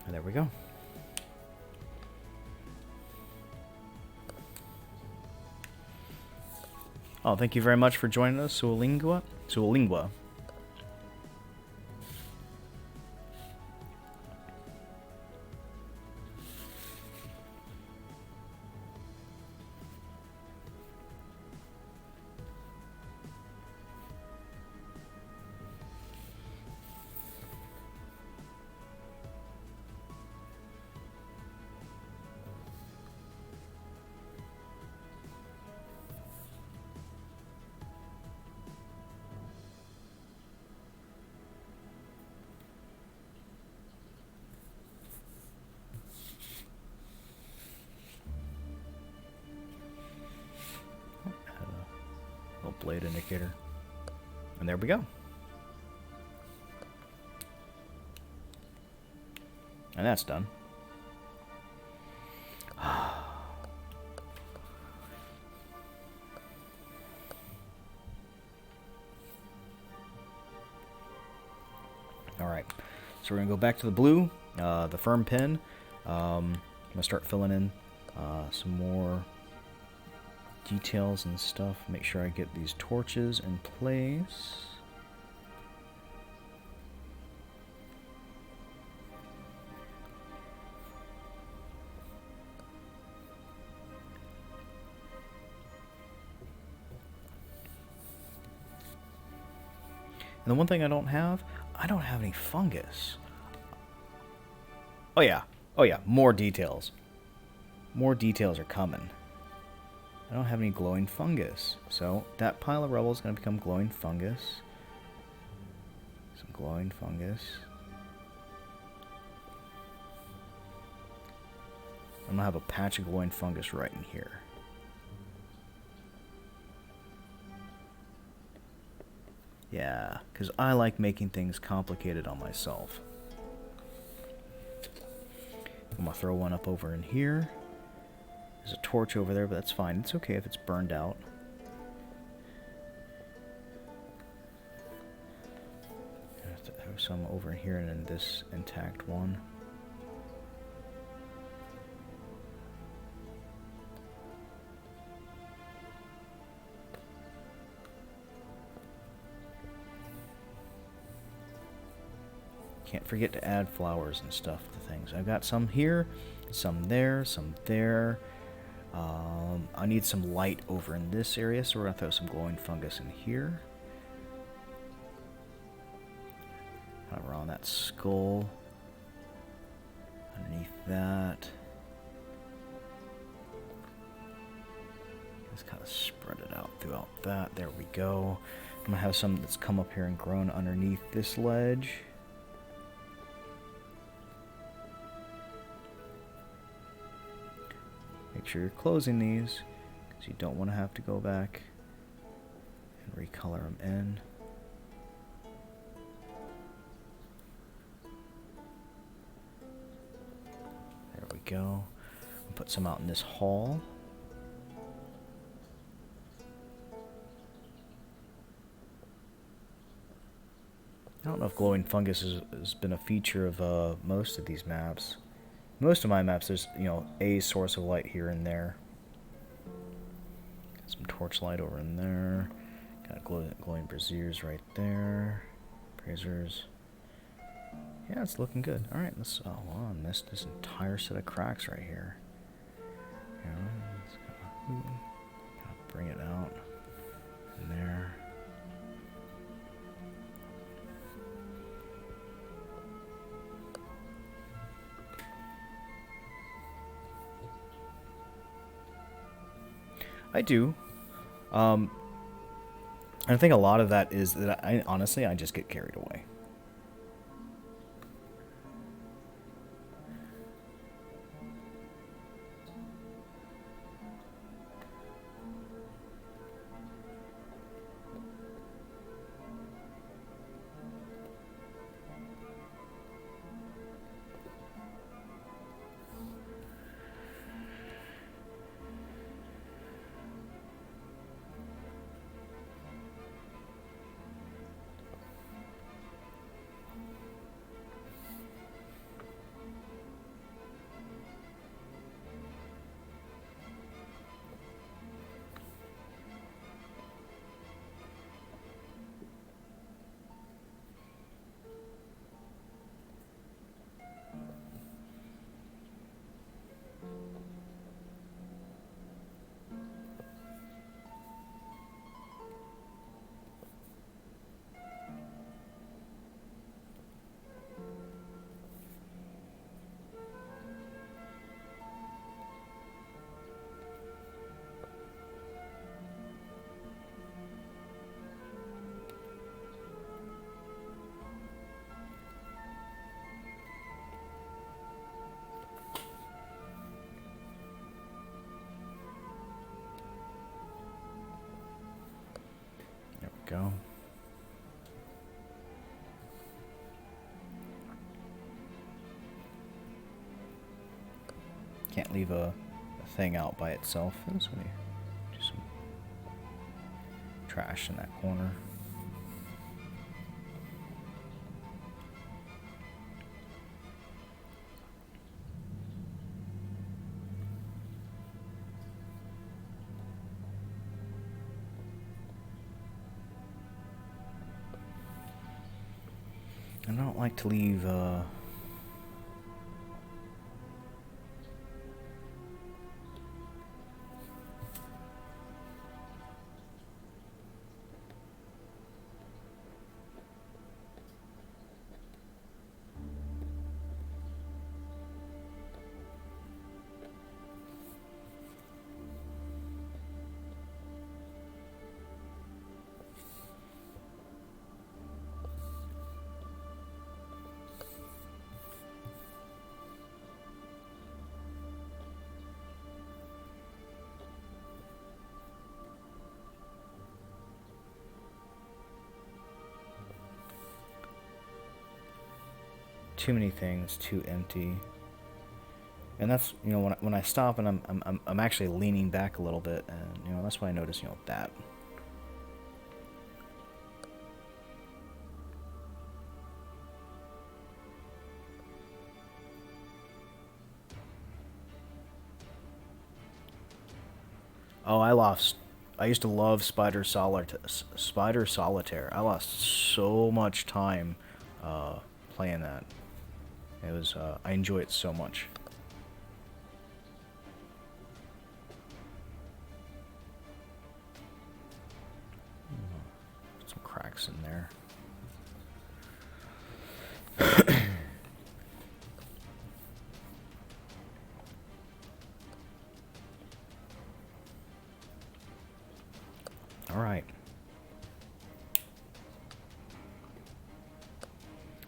And there we go. Oh, thank you very much for joining us, Suolingua. Little blade indicator. And there we go. And that's done. Alright, so we're going to go back to the blue, the firm pin. I'm going to start filling in some more details and stuff. Make sure I get these torches in place. And the one thing I don't have any fungus. Oh yeah, more details. More details are coming. I don't have any glowing fungus. So that pile of rubble is going to become glowing fungus. Some glowing fungus. I'm going to have a patch of glowing fungus right in here. Yeah, because I like making things complicated on myself. I'm going to throw one up over in here. There's a torch over there, but that's fine. It's okay if it's burned out. I have to throw some over here and then this intact one. Can't forget to add flowers and stuff to things. I've got some here, some there, some there. I need some light over in this area, so we're going to throw some glowing fungus in here. Around that skull. Underneath that. Just kind of spread it out throughout that. There we go. I'm going to have some that's come up here and grown underneath this ledge. Make sure you're closing these, because you don't want to have to go back and recolor them in. There we go. I'll put some out in this hall. I don't know if glowing fungus has been a feature of most of these maps. Most of my maps, there's, you know, a source of light here and there. Got some torchlight over in there. Got glowing braziers right there. Braziers. Yeah, it's looking good. Alright, let's, oh, wow, I missed this entire set of cracks right here. Yeah, let's gotta bring it out in there. I do. And I think a lot of that is that honestly, I just get carried away. go. Can't leave a thing out by itself. I'm just gonna do some trash in that corner. I don't like to leave too many things, too empty. And that's, you know, when I stop and I'm actually leaning back a little bit, and you know, that's why I notice, you know, that. Oh, I used to love Spider Solitaire. I lost so much time playing that. It was I enjoy it so much. Put some cracks in there. All right.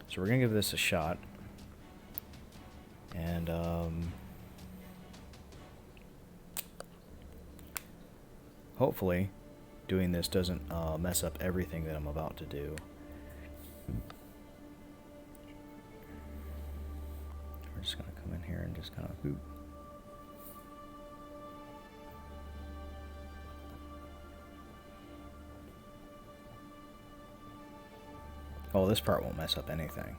So we're gonna give this a shot, and hopefully doing this doesn't mess up everything that I'm about to do. We're just gonna come in here and just kind of boop. Oh, this part won't mess up anything.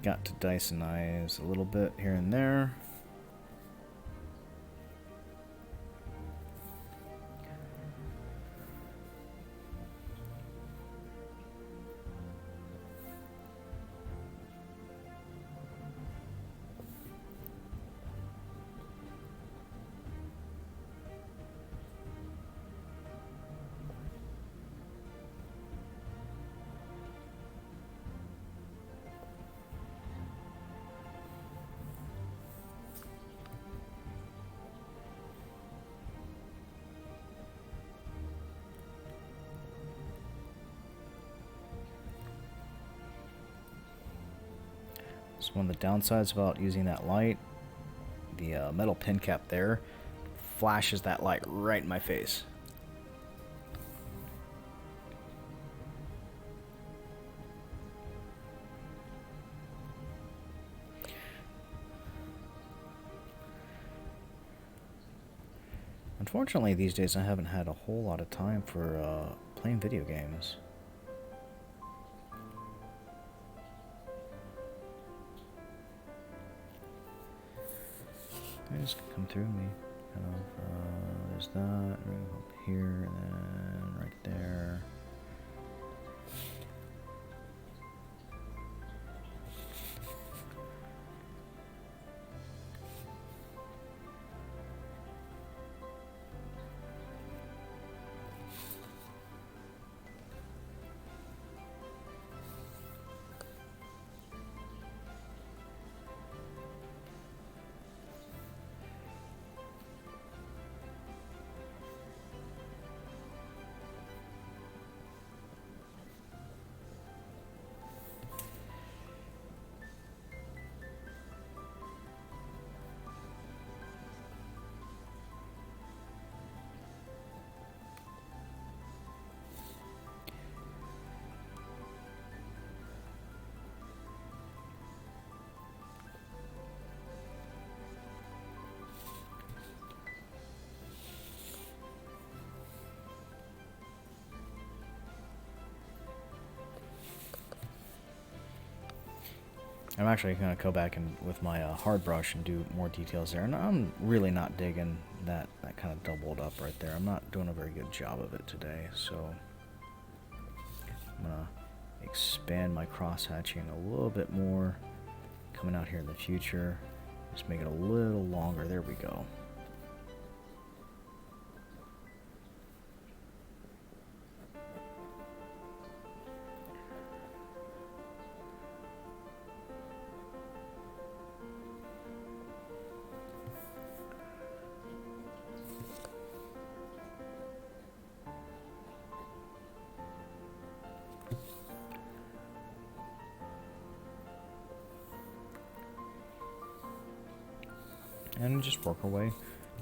Got to Dysonize a little bit here and there. So one of the downsides about using that light, the metal pin cap there, flashes that light right in my face. Unfortunately, these days I haven't had a whole lot of time for playing video games. Just come through me. Kind of, there's that. Up here, and then right there. I'm actually going to go back and with my hard brush and do more details there. And I'm really not digging that kind of doubled up right there. I'm not doing a very good job of it today. So I'm going to expand my cross-hatching a little bit more. Coming out here in the future. Just make it a little longer. There we go. And just work our way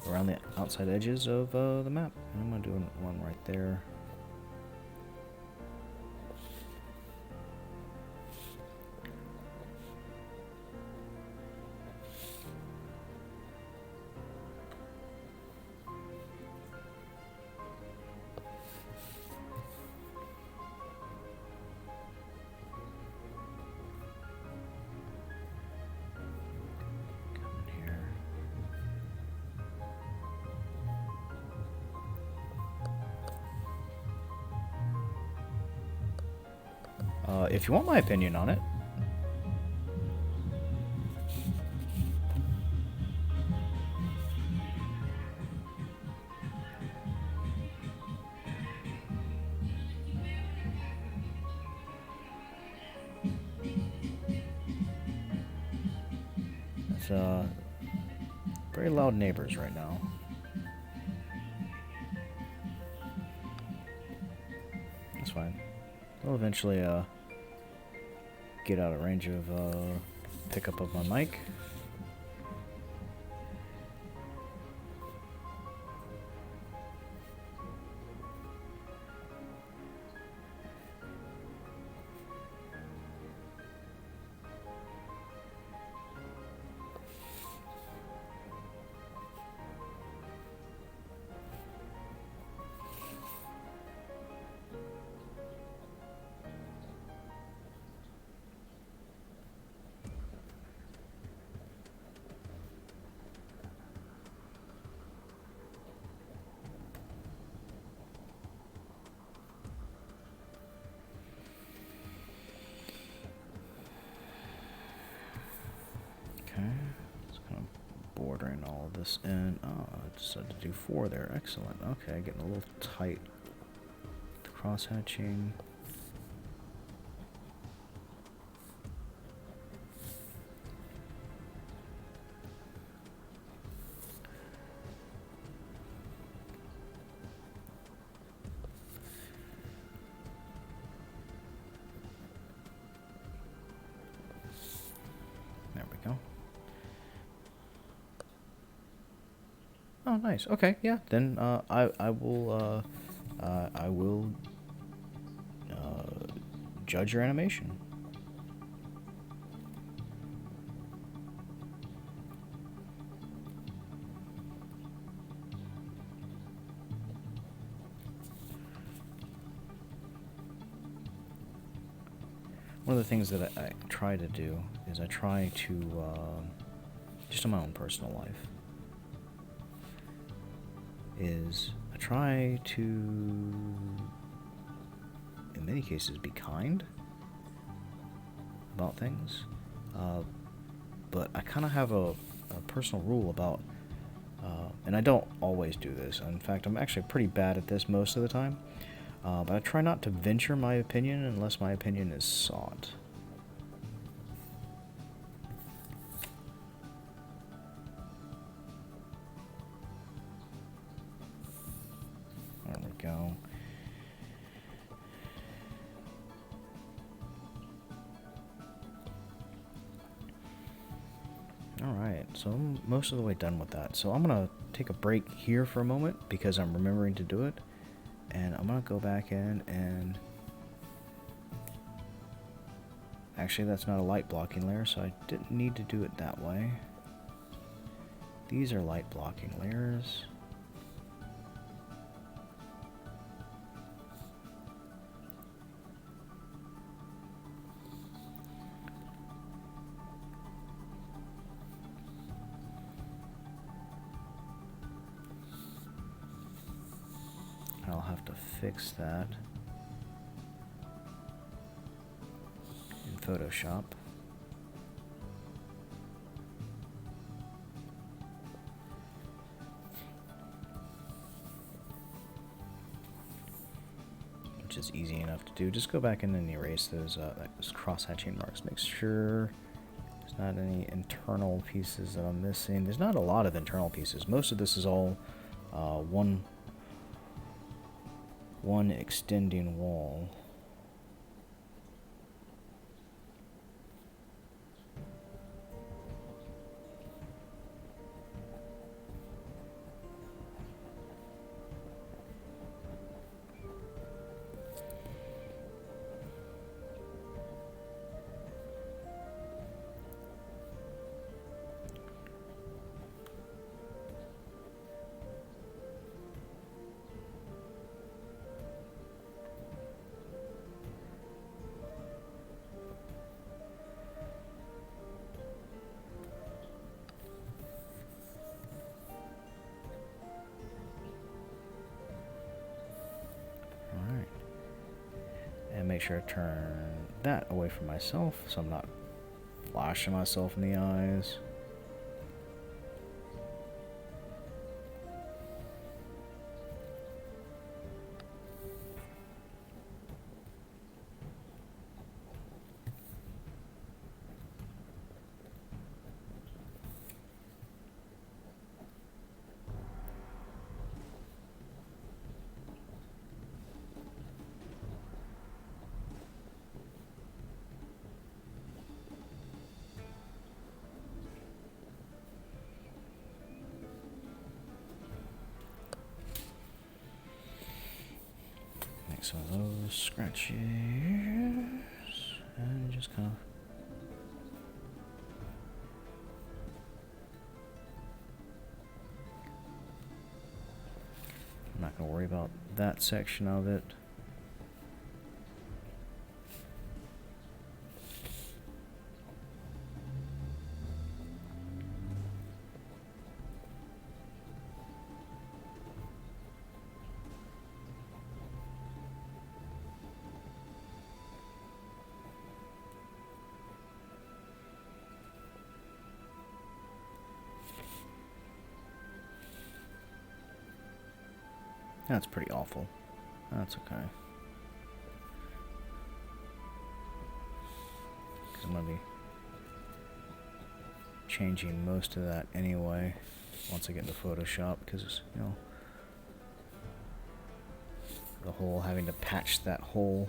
around the outside edges of the map. And I'm going to do one right there. If you want my opinion on it. It's very loud neighbors right now. That's fine. We'll eventually get out of range of pickup of my mic. It's kind of bordering all of this in. Oh, I decided to do 4 there. Excellent. Okay, getting a little tight. The cross-hatching. There we go. Oh, nice. Okay, yeah. Then I will judge your animation. One of the things that I try to do is I try to just in my own personal life. Is I try to, in many cases, be kind about things, but I kind of have a personal rule about, and I don't always do this. In fact, I'm actually pretty bad at this most of the time, but I try not to venture my opinion unless my opinion is sought. Go. Alright, so I'm most of the way done with that. So I'm going to take a break here for a moment because I'm remembering to do it. And I'm going to go back in and... Actually, that's not a light blocking layer, so I didn't need to do it that way. These are light blocking layers. I'll have to fix that in Photoshop. Which is easy enough to do. Just go back in and erase those cross-hatching marks. Make sure there's not any internal pieces that I'm missing. There's not a lot of internal pieces. Most of this is all one extending wall. And make sure I turn that away from myself so I'm not flashing myself in the eyes. Some of those scratches and just kind of I'm not going to worry about that section of it. That's pretty awful. That's okay. Because I'm going to be changing most of that anyway once I get into Photoshop, because, you know, the whole having to patch that hole.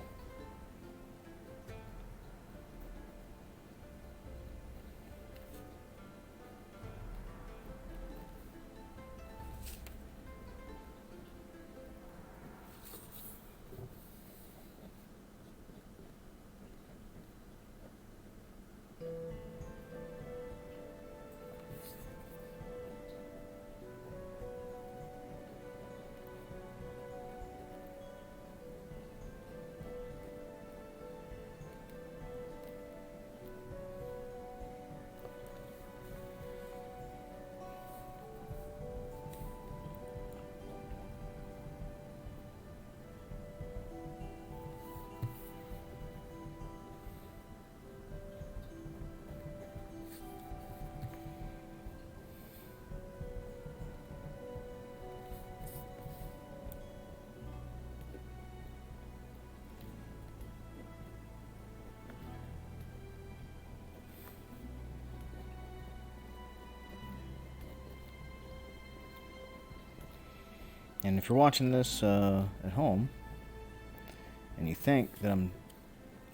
And if you're watching this at home, and you think that I'm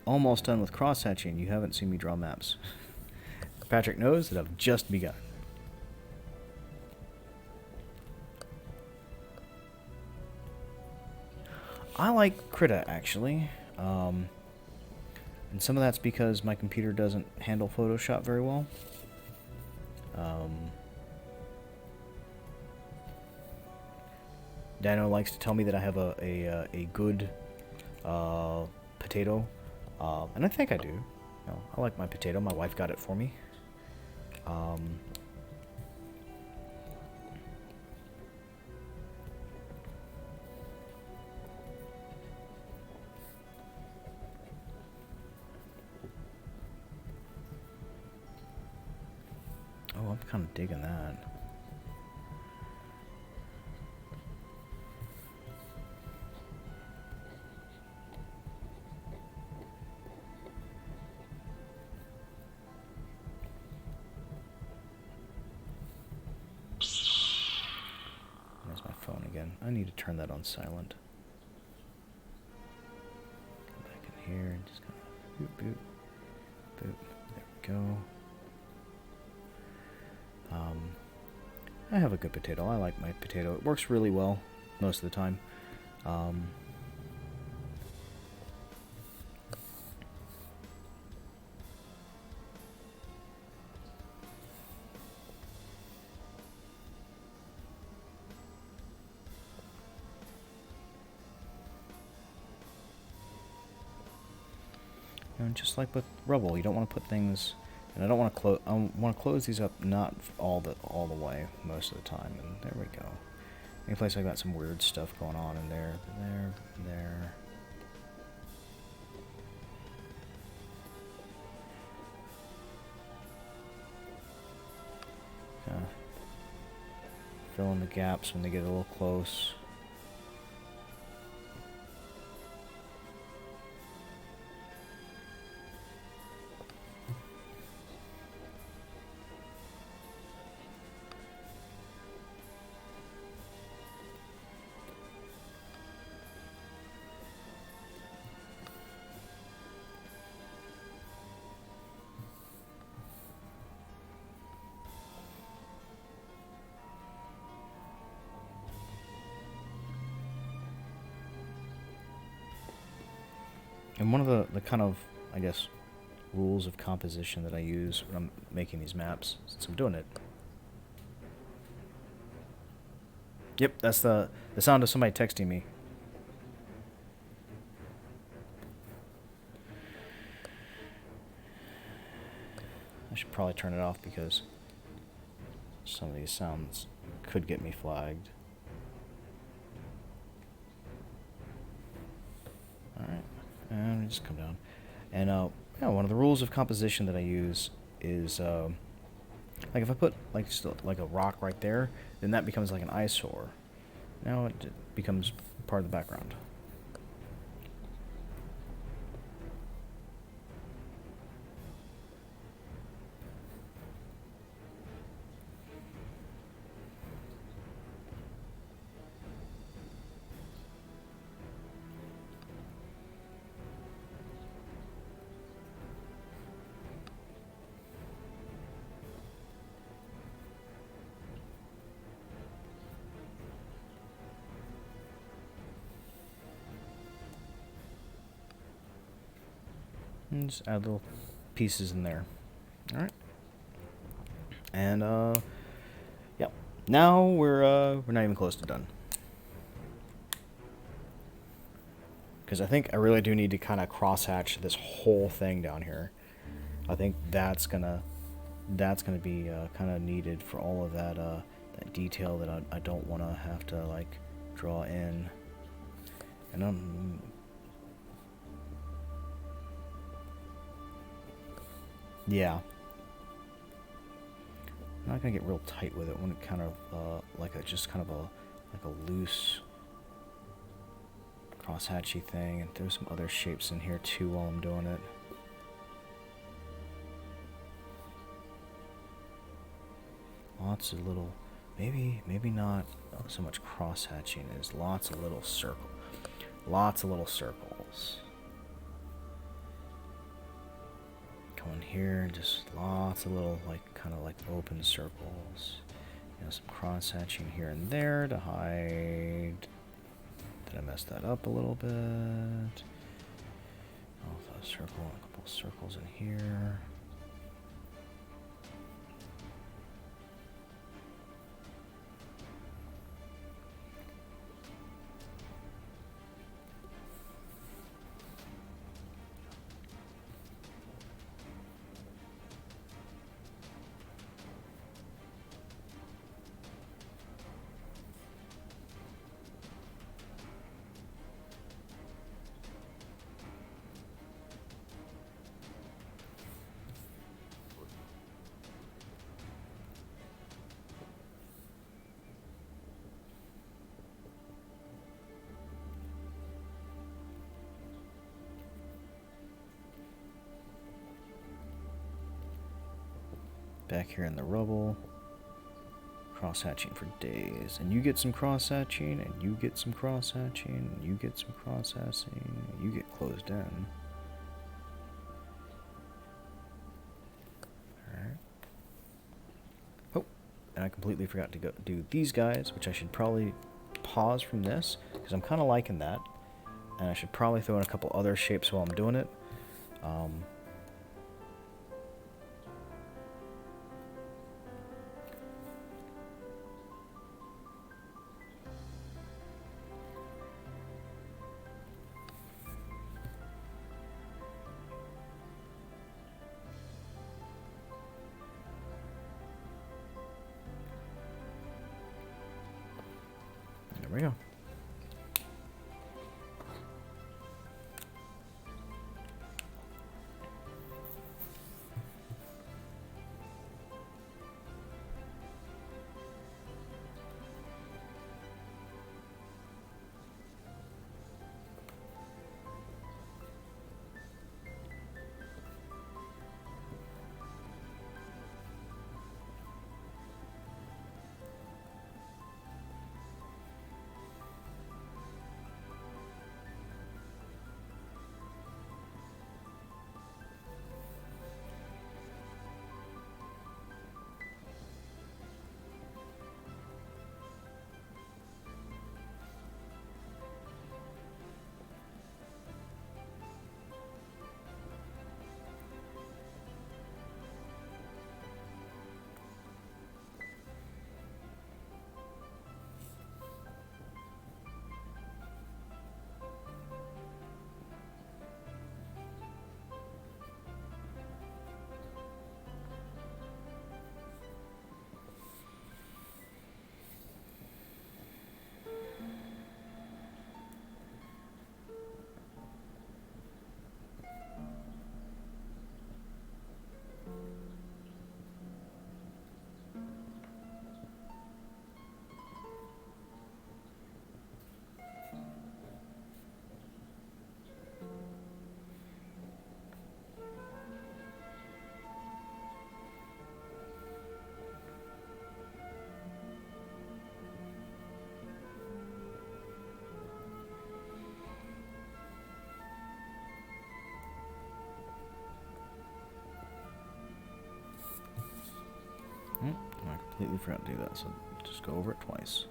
almost done with cross-hatching, you haven't seen me draw maps. Patrick knows that I've just begun. I like Krita, actually. And some of that's because my computer doesn't handle Photoshop very well. Dano likes to tell me that I have a good potato, and I think I do. You know, I like my potato. My wife got it for me. kind of digging that. There's my phone again. I need to turn that on silent. Come back in here and just kind of boop, boop, boop. There we go. I have a good potato. I like my potato. It works really well most of the time. And just like with rubble, you don't want to put things, and I don't want to close. I want to close these up, not all the way most of the time. And there we go. Any place I got some weird stuff going on in there, there. Fill in the gaps when they get a little close. And one of the kind of, I guess, rules of composition that I use when I'm making these maps, since I'm doing it. Yep, that's the sound of somebody texting me. I should probably turn it off because some of these sounds could get me flagged. Alright. And just come down. And yeah, one of the rules of composition that I use is like if I put like just like a rock right there, then that becomes like an eyesore. Now it becomes part of the background. And just add little pieces in there. Alright. And yep. Now we're not even close to done. Because I think I really do need to kind of crosshatch this whole thing down here. I think that's gonna be kind of needed for all of that that detail that I don't want to have to like draw in. And yeah. I'm not gonna get real tight with it. I want it kind of like a loose crosshatchy thing, and throw some other shapes in here too while I'm doing it. Lots of little, maybe not so much crosshatching as lots of little circles. Come in here, just lots of little kind of like open circles. You know, some crosshatching here and there to hide. Did I mess that up a little bit? Oh, a circle and a couple of circles in here. Back here in the rubble. Cross-hatching for days. And you get some cross-hatching, and you get some cross-hatching, and you get some cross-hatching, and you get closed in. Alright. Oh, and I completely forgot to go do these guys, which I should probably pause from this, because I'm kind of liking that. And I should probably throw in a couple other shapes while I'm doing it. There we go. I completely forgot to do that, so just go over it twice.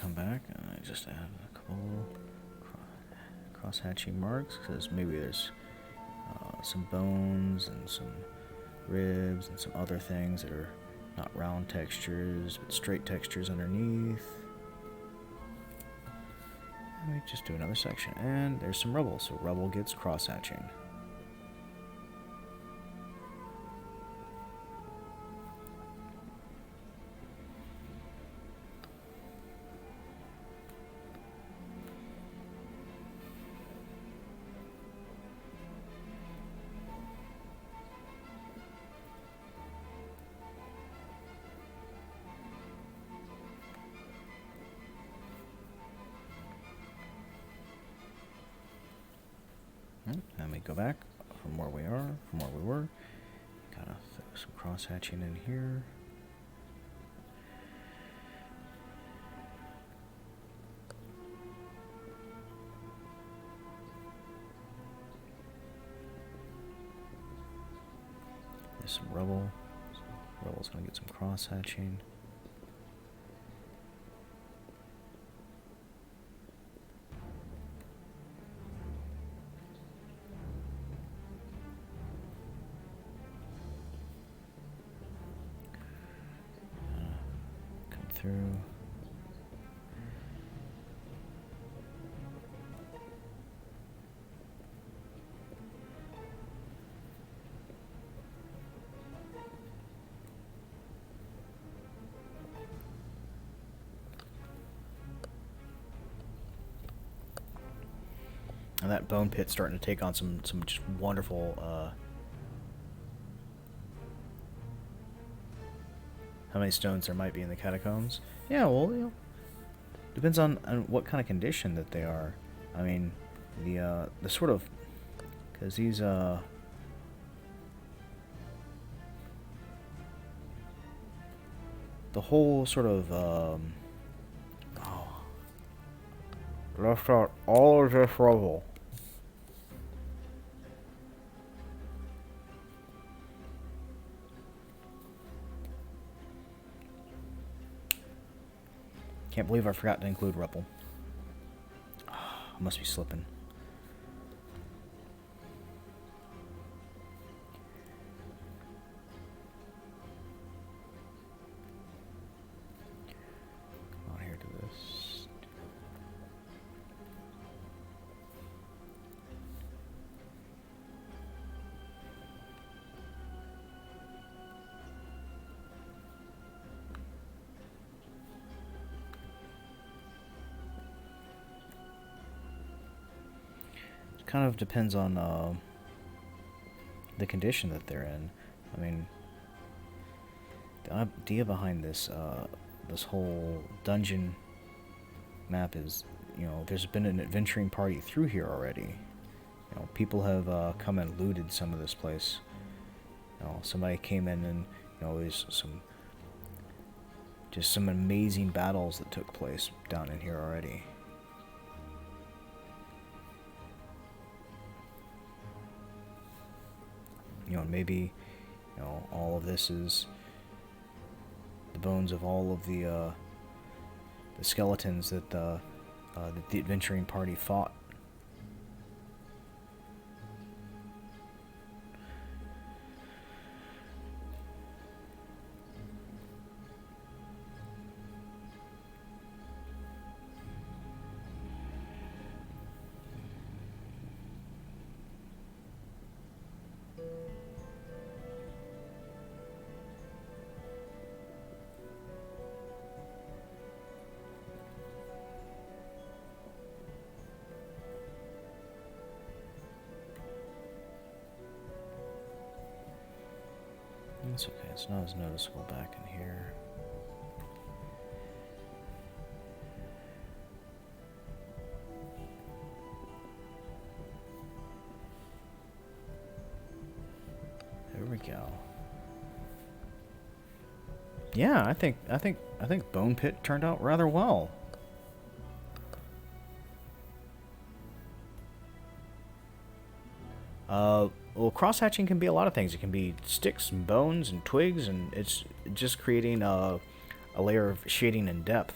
Come back and I just add a couple cross-hatching marks because maybe there's some bones and some ribs and some other things that are not round textures but straight textures underneath. And we just do another section and there's some rubble, so rubble gets cross-hatching. And we go back from where we were. Kind of throw some cross-hatching in here. There's some rubble. Roll's gonna get some cross hatching. Come through. And that bone pit's starting to take on some just wonderful. How many stones there might be in the catacombs? Yeah, well, depends on what kind of condition that they are. I mean, the sort of, because these the whole sort of left out all of this rubble. Can't believe I forgot to include rubble. I must be slipping. Come on here to this. Kind of depends on the condition that they're in. I mean, the idea behind this this whole dungeon map is, there's been an adventuring party through here already. People have come and looted some of this place. Somebody came in and there's some amazing battles that took place down in here already. Maybe, all of this is the bones of all of the skeletons that the adventuring party fought. That's okay, it's not as noticeable back in here. There we go. Yeah, I think Bone Pit turned out rather well. Well, cross-hatching can be a lot of things. It can be sticks and bones and twigs, and it's just creating a layer of shading and depth.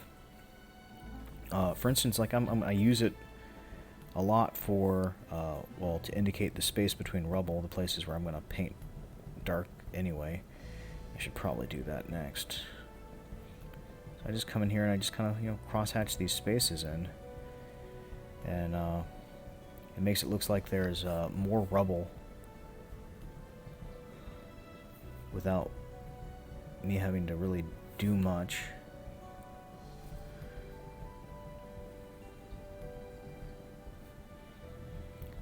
For instance, like I use it a lot for, well, to indicate the space between rubble, the places where I'm going to paint dark anyway. I should probably do that next. So I just come in here and I just kind of, cross-hatch these spaces in. And it makes it look like there's more rubble without me having to really do much.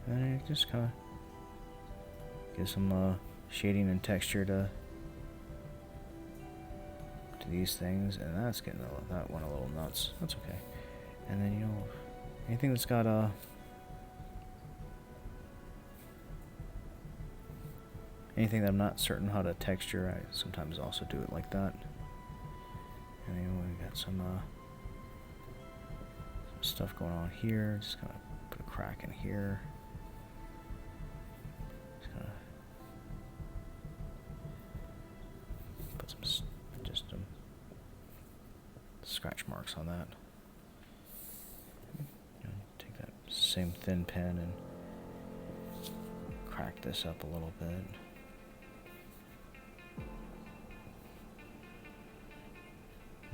And it just kind of gives some shading and texture to these things, and that's getting that one a little nuts. That's okay. And then anything that's got anything that I'm not certain how to texture, I sometimes also do it like that. And then we got some stuff going on here. Just kind of put a crack in here. Just kind of put some scratch marks on that. Take that same thin pen and crack this up a little bit.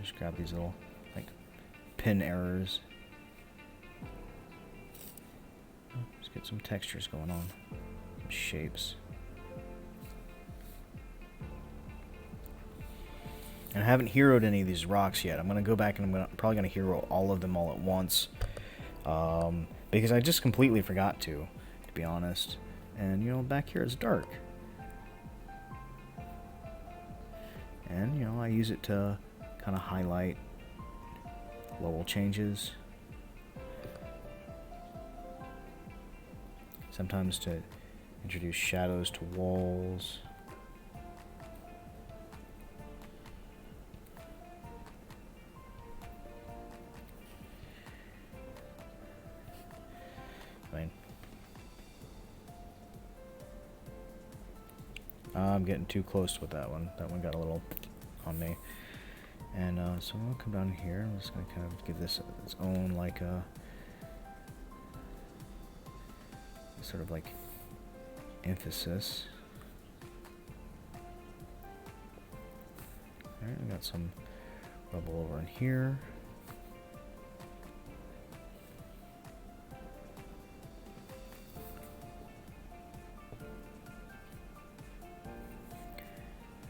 Just grab these little, like, pin errors. Let's get some textures going on. Some shapes. And I haven't heroed any of these rocks yet. I'm going to go back and I'm probably going to hero all of them all at once. Because I just completely forgot to be honest. And, you know, back here it's dark. And, you know, I use it to kind of highlight level changes. Sometimes to introduce shadows to walls. I'm getting too close with that one. That one got a little on me. And so I'll come down here. I'm just going to kind of give this its own, like, sort of like emphasis. Alright, we got some rubble over in here.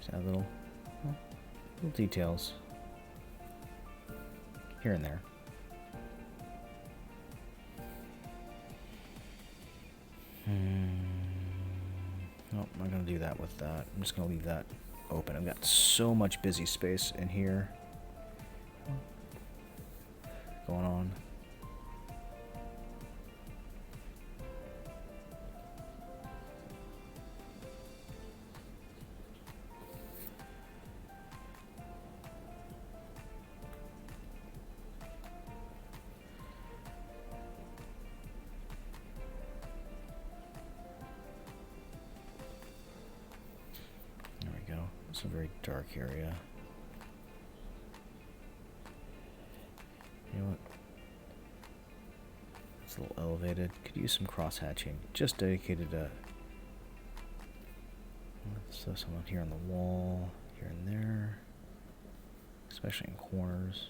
Just add little details here and there. Nope, I'm not going to do that with that. I'm just going to leave that open. I've got so much busy space in here going on. It's a very dark area. You know what? It's a little elevated. Could use some cross hatching. Just dedicated to so someone here on the wall, here and there, especially in corners.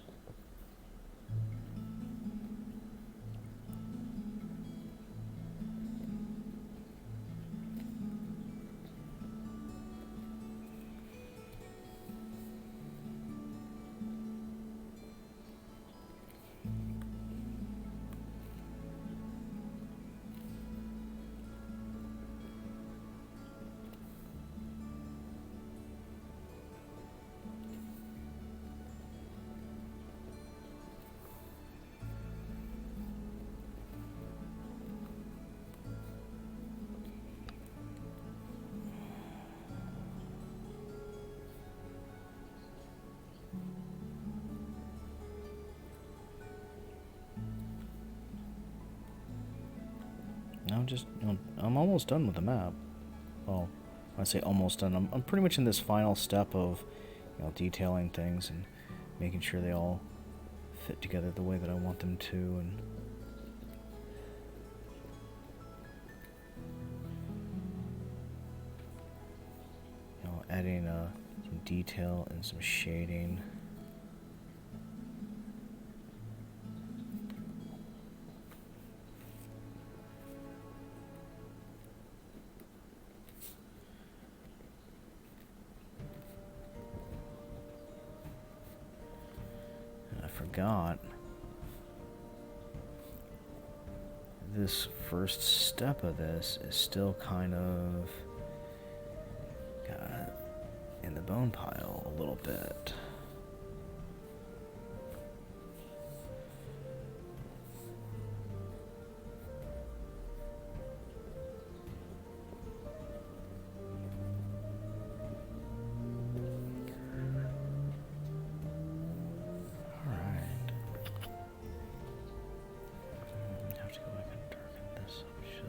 Now just, you know, I'm almost done with the map. Well, when I say almost done, I'm pretty much in this final step of, you know, detailing things and making sure they all fit together the way that I want them to, and you know, adding some detail and some shading. Forgot this first step of this is still kind of got in the bone pile a little bit.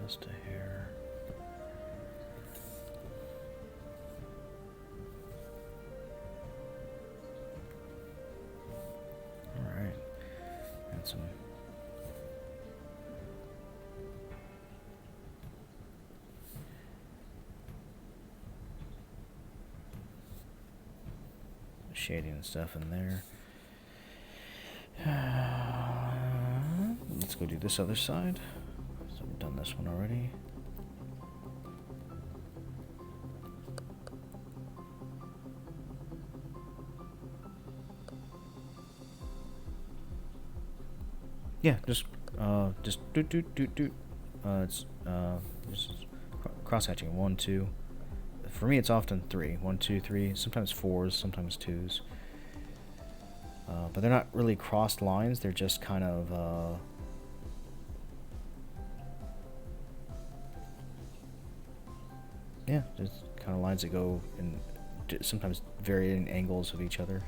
Just a hair. shading and stuff in there. Let's go do this other side. So we've done this one already. Yeah, just doot doot doot doot. It's just cross hatching 1, 2. For me, it's often 3. 1, 2, 3. Sometimes 4s, sometimes 2s. But they're not really crossed lines. They're just kind of yeah, just kind of lines that go in sometimes varying angles of each other.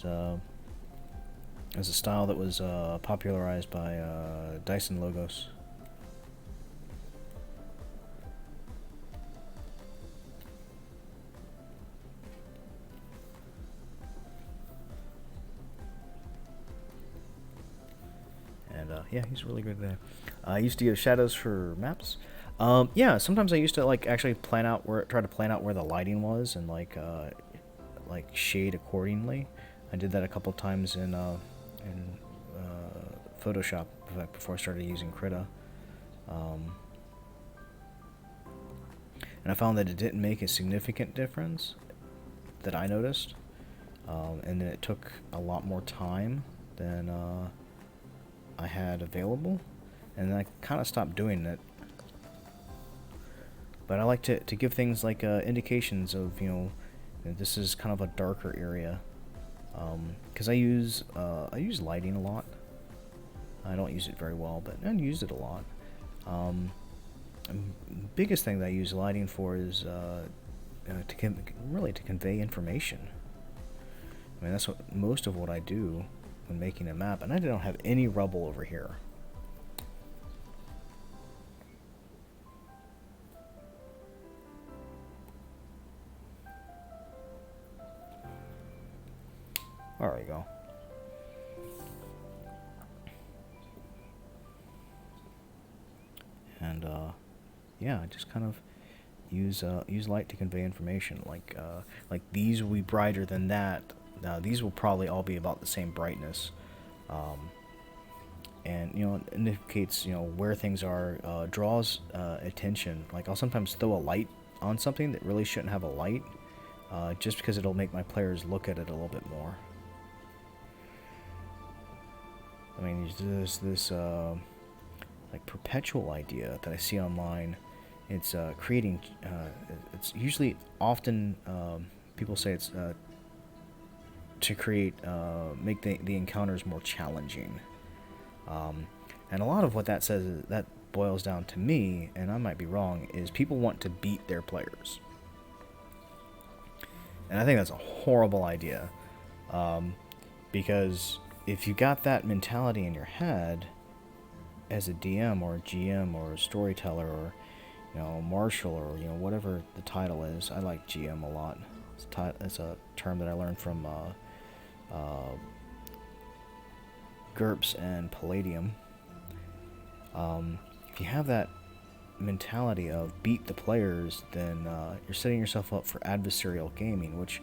It was a style that was popularized by Dyson Logos. And yeah, he's really good there. I used to use shadows for maps. Yeah, sometimes I used to actually try to plan out where the lighting was and like shade accordingly. I did that a couple times in Photoshop before I started using Krita. And I found that it didn't make a significant difference that I noticed. And then it took a lot more time than I had available. And then I kind of stopped doing it. But I like to give things like indications of, this is kind of a darker area. Because I use lighting a lot. I don't use it very well, but I use it a lot. Biggest thing that I use lighting for is to convey information. I mean, that's most of what I do when making a map, and I don't have any rubble over here. There we go. And yeah, I just kind of use light to convey information. Like these will be brighter than that. These will probably all be about the same brightness, and it indicates where things are. Draws attention. Like I'll sometimes throw a light on something that really shouldn't have a light, just because it'll make my players look at it a little bit more. I mean, there's this like perpetual idea that I see online. It's creating. It's usually often people say it's to create make the encounters more challenging. And a lot of what that says is, that boils down to me, and I might be wrong, is people want to beat their players. And I think that's a horrible idea, because if you got that mentality in your head as a DM or a GM or a storyteller or marshal or whatever the title is, I like GM a lot. It's a term that I learned from GURPS and Palladium. If you have that mentality of beat the players, then you're setting yourself up for adversarial gaming, which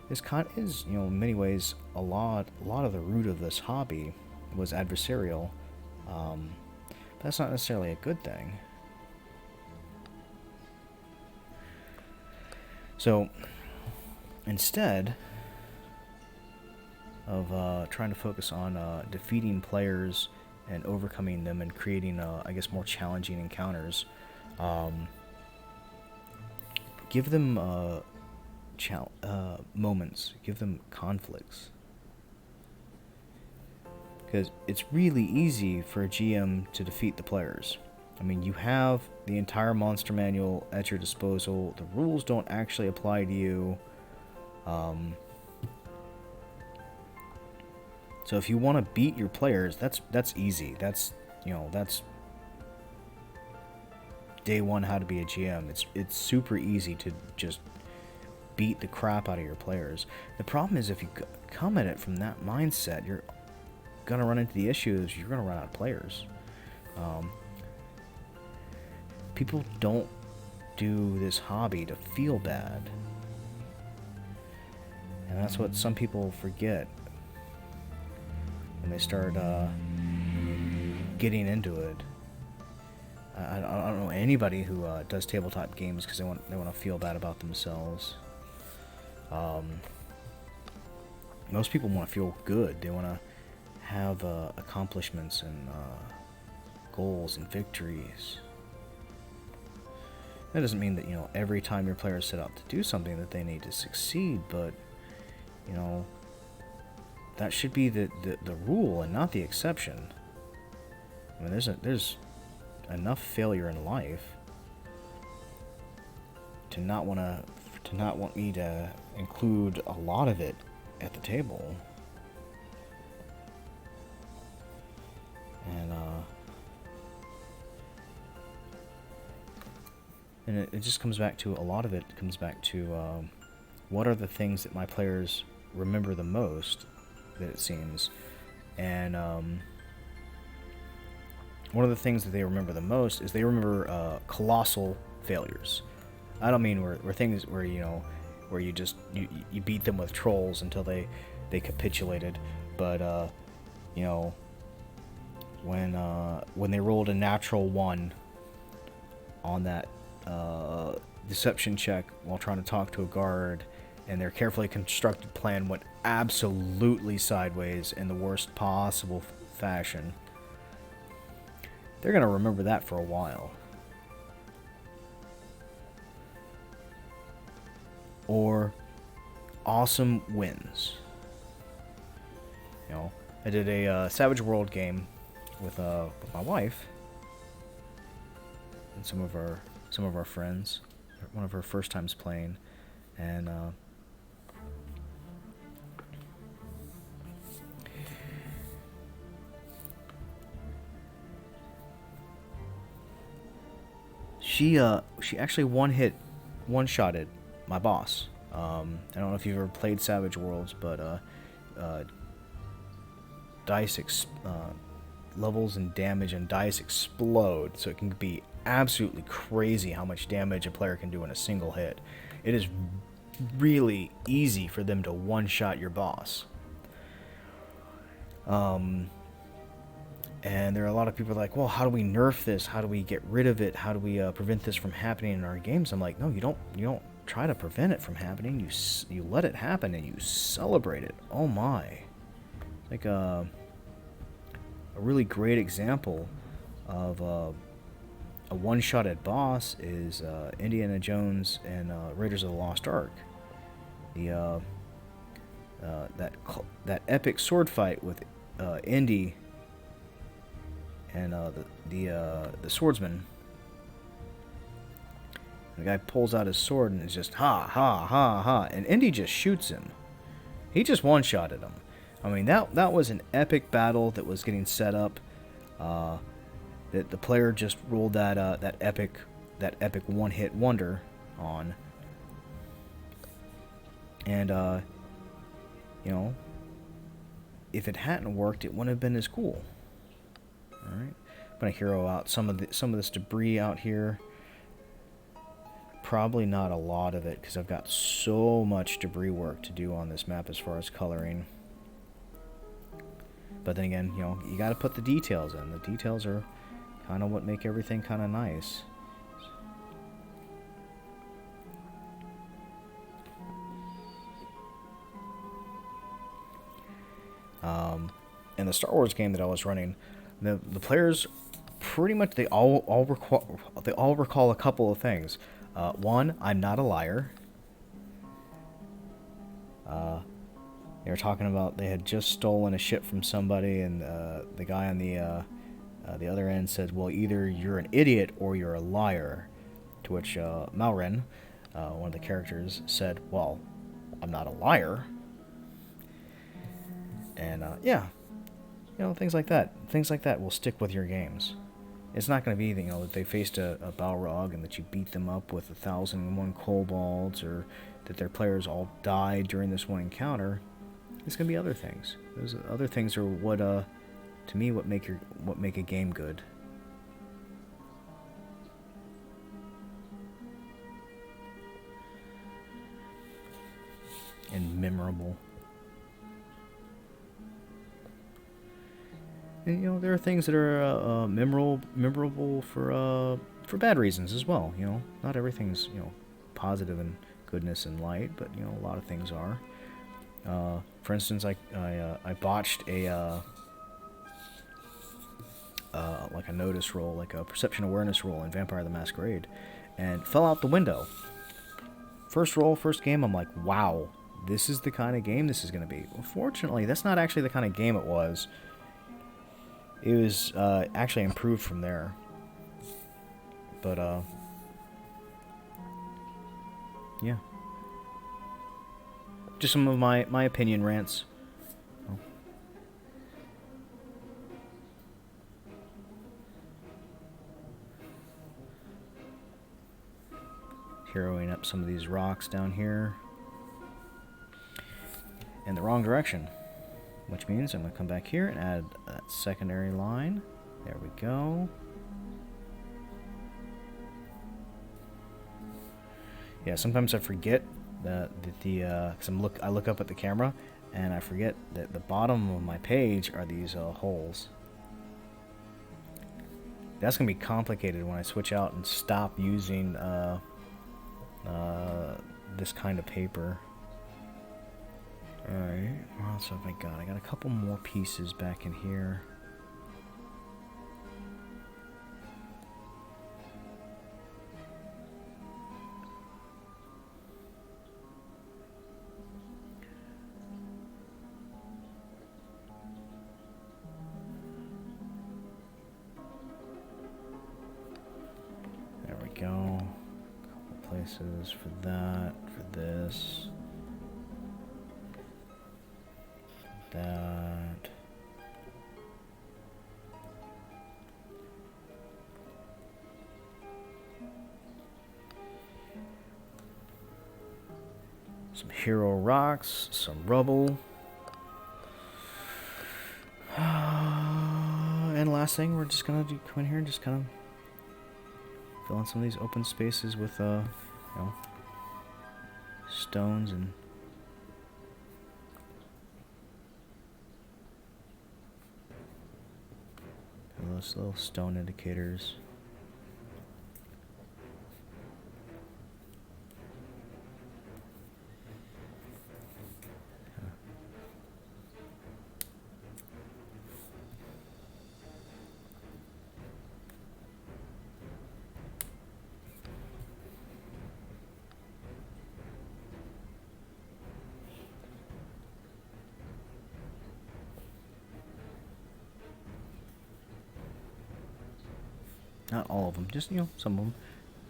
is in many ways a lot of the root of this hobby was adversarial. But that's not necessarily a good thing. So instead of trying to focus on defeating players and overcoming them and creating, I guess, more challenging encounters, give them moments, give them conflicts. Because it's really easy for a GM to defeat the players. I mean, you have the entire monster manual at your disposal. The rules don't actually apply to you. So if you want to beat your players, that's easy. That's day one how to be a GM. It's super easy to just beat the crap out of your players. The problem is if you come at it from that mindset, you're gonna run into the issues. You're gonna run out of players. People don't do this hobby to feel bad. And that's what some people forget when they start getting into it. I don't know anybody who does tabletop games because they want to feel bad about themselves. Most people want to feel good. They want to have accomplishments and goals and victories. That doesn't mean that, every time your players set out to do something that they need to succeed, but, that should be the rule and not the exception. I mean, there's enough failure in life to not want me to include a lot of it at the table. And it just comes back to, a lot of it comes back to what are the things that my players remember the most, that it seems. And one of the things that they remember the most is they remember colossal failures. I don't mean where things where you just you beat them with trolls until they capitulated, but when they rolled a natural 1 on that deception check while trying to talk to a guard, and their carefully constructed plan went absolutely sideways in the worst possible fashion. They're going to remember that for a while. Or awesome wins. I did a Savage World game with my wife and some of our friends. One of her first times playing, and she actually one-shotted my boss. I don't know if you've ever played Savage Worlds, but levels and damage and dice explode, so it can be absolutely crazy how much damage a player can do in a single hit. It is really easy for them to one-shot your boss. And there are a lot of people like, well, how do we nerf this? How do we get rid of it? How do we prevent this from happening in our games? I'm like, no, you don't try to prevent it from happening. You let it happen and you celebrate it. Oh my! Like a really great example of a one-shotted boss is Indiana Jones and Raiders of the Lost Ark. That epic sword fight with Indy and the swordsman. The guy pulls out his sword and is just ha ha ha ha, and Indy just shoots him. He just one-shotted him. I mean, that was an epic battle that was getting set up. That the player just rolled that epic one-hit wonder on, and if it hadn't worked, it wouldn't have been as cool. All right, I'm gonna hero out some of this debris out here. Probably not a lot of it because I've got so much debris work to do on this map as far as coloring. But then again, you got to put the details in. The details are kind of what make everything kind of nice. In the Star Wars game that I was running, the players pretty much they all recall a couple of things. One, I'm not a liar. They were talking about they had just stolen a ship from somebody, and the guy on the other end said, well, either you're an idiot or you're a liar. To which Malren, one of the characters, said, well, I'm not a liar. And yeah, things like that. Things like that will stick with your games. It's not going to be that they faced a Balrog and that you beat them up with 1,001 kobolds, or that their players all died during this one encounter. It's going to be other things. Those other things are what, to me, what make a game good. memorable. And, you know, there are things that are memorable for bad reasons as well. You know, not everything's, you know, positive and goodness and light, but, you know, a lot of things are. For instance, I botched a like a notice roll, like a perception awareness roll in Vampire the Masquerade, and fell out the window. First roll, first game, I'm like, wow, this is the kind of game this is going to be. Well, fortunately, that's not actually the kind of game it was. It was actually improved from there. But, yeah. Just some of my opinion rants. Oh. Heroing up some of these rocks down here. In the wrong direction. Which means I'm going to come back here and add that secondary line. There we go. Yeah, sometimes I forget that because I look up at the camera and I forget that the bottom of my page are these holes. That's gonna be complicated when I switch out and stop using this kind of paper. Alright, what else have I got? I got a couple more pieces back in here. There we go. A couple places for that, for this. That. Some hero rocks, some rubble. And last thing, we're just gonna come in here and just kind of fill in some of these open spaces with you know, stones and those little stone indicators. Not all of them, just, you know, some of them.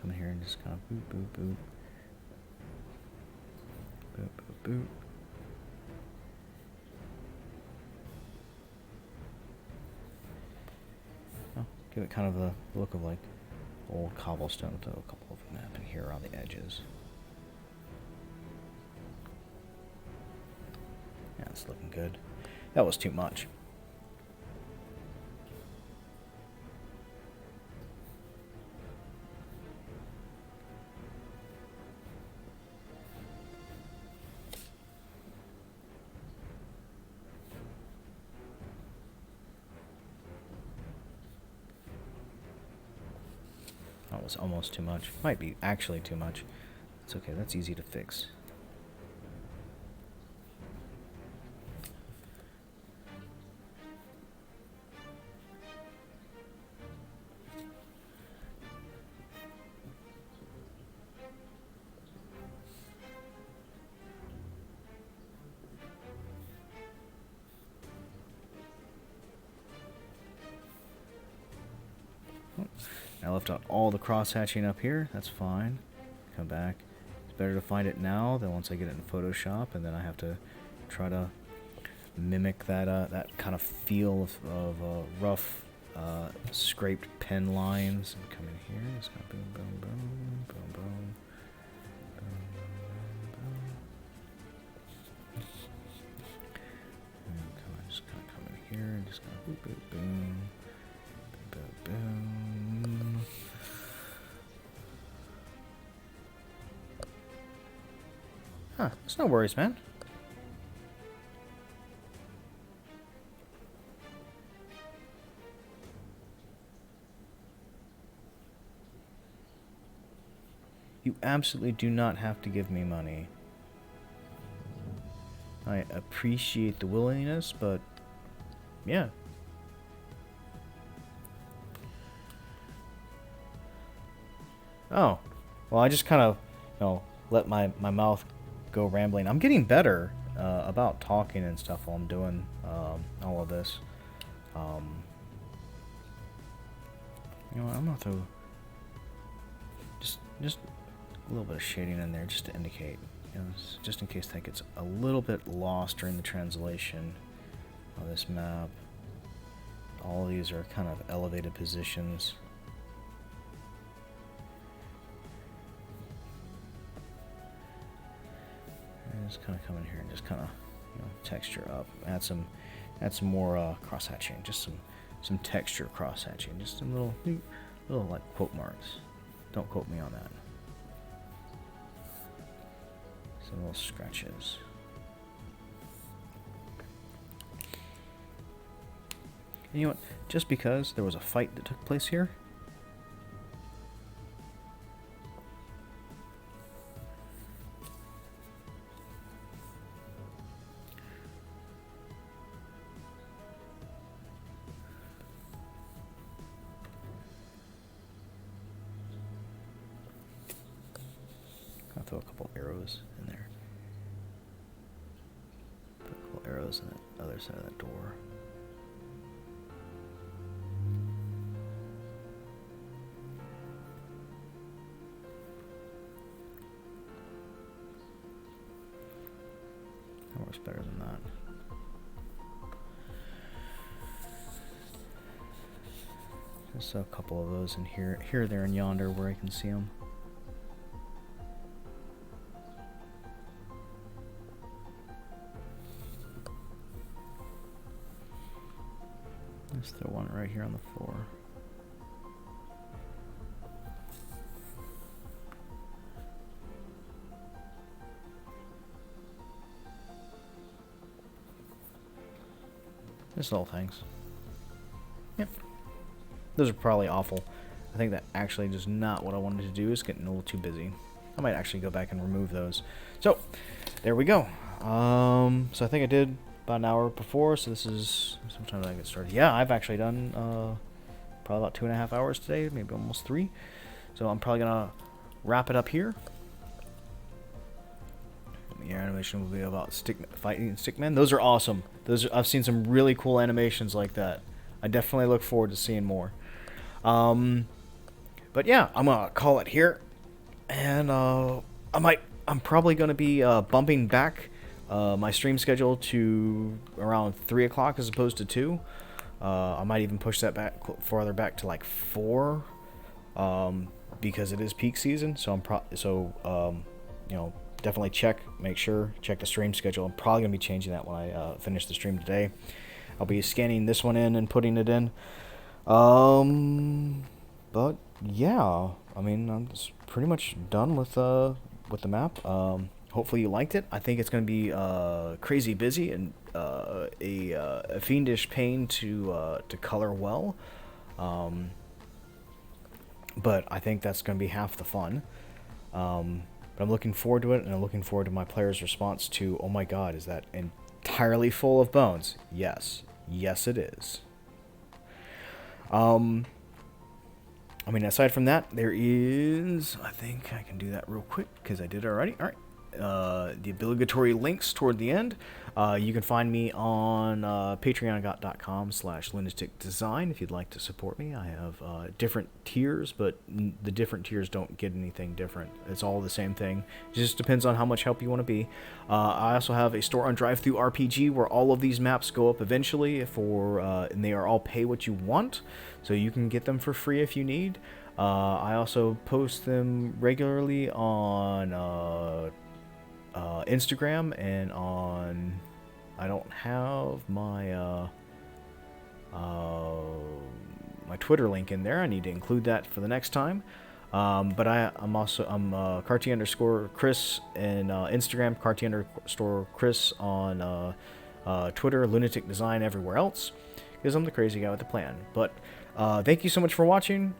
Come in here and just kind of boop, boop, boop. Boop, boop, boop. Oh, give it kind of the look of like old cobblestone with a couple of them up in here around the edges. Yeah, it's looking good. That was too much. That was almost too much. Might be actually too much. It's okay, that's easy to fix. I left out all the cross-hatching up here. That's fine. Come back. It's better to find it now than once I get it in Photoshop, and then I have to try to mimic that that kind of feel of rough scraped pen lines. And come in here. Just kind of boom, boom, boom, boom, boom, boom, boom. And just kind of come in here and just kind of boom, boom, boom, boom, boom, boom. Huh, it's no worries, man. You absolutely do not have to give me money. I appreciate the willingness, but yeah. Oh, well, I just kind of, let my mouth go rambling. I'm getting better about talking and stuff while I'm doing all of this. You know what, I'm going to throw just a little bit of shading in there just to indicate, just in case that gets a little bit lost during the translation of this map. All of these are kind of elevated positions. And just kind of come in here and just kind of, texture up. Add some more cross hatching. Just some texture cross hatching. Just some little like quote marks. Don't quote me on that. Some little scratches. And you know what? Just because there was a fight that took place here, I'll throw a couple arrows in there. Put a couple arrows in the other side of that door. That works better than that. Just a couple of those in here, there, and yonder where I can see them. Let's throw one right here on the floor. Just little things. Yep. Those are probably awful. I think that actually just not what I wanted to do. Is getting a little too busy. I might actually go back and remove those. So, there we go. So I think I did about an hour before, so this is sometime I get started. Yeah, I've actually done probably about 2.5 hours today, maybe almost 3. So I'm probably gonna wrap it up here. The animation will be about fighting stickmen. Those are awesome. I've seen some really cool animations like that. I definitely look forward to seeing more. But yeah, I'm gonna call it here, and I'm probably gonna be bumping back my stream schedule to around 3 o'clock as opposed to 2. I might even push that back farther back to like 4, because it is peak season. So definitely check the stream schedule. I'm probably gonna be changing that when I finish the stream today. I'll be scanning this one in and putting it in. But yeah, I mean, I'm just pretty much done with the map. Hopefully you liked it. I think it's going to be crazy busy and a fiendish pain to color well. But I think that's going to be half the fun. But I'm looking forward to it, and I'm looking forward to my players' response to, oh my god, is that entirely full of bones? Yes. Yes, it is. I mean, aside from that, there is... I think I can do that real quick, because I did it already. Alright. The obligatory links toward the end. You can find me on patreon.com/lunatic design if you'd like to support me. I have different tiers, but the different tiers don't get anything different. It's all the same thing. It just depends on how much help you want to be. I also have a store on Drive-Thru RPG where all of these maps go up eventually and they are all pay what you want, so you can get them for free if you need. I also post them regularly on Instagram and on... I don't have my my Twitter link in there. I need to include that for the next time. But I'm Carty_Chris and Instagram, Carty_Chris on Twitter, Lunatic Design everywhere else. because I'm the crazy guy with the plan. But thank you so much for watching.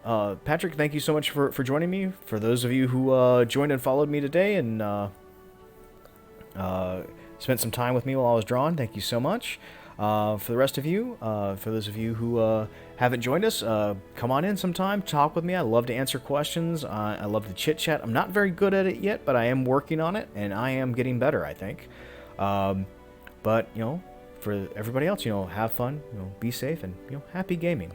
Patrick, thank you so much for joining me. For those of you who joined and followed me today and spent some time with me while I was drawing, thank you so much. For the rest of you, for those of you who haven't joined us, come on in sometime, talk with me. I love to answer questions. I love to chit-chat. I'm not very good at it yet, but I am working on it, and I am getting better, I think. But, you know, for everybody else, you know, have fun, you know, be safe, and, you know, happy gaming.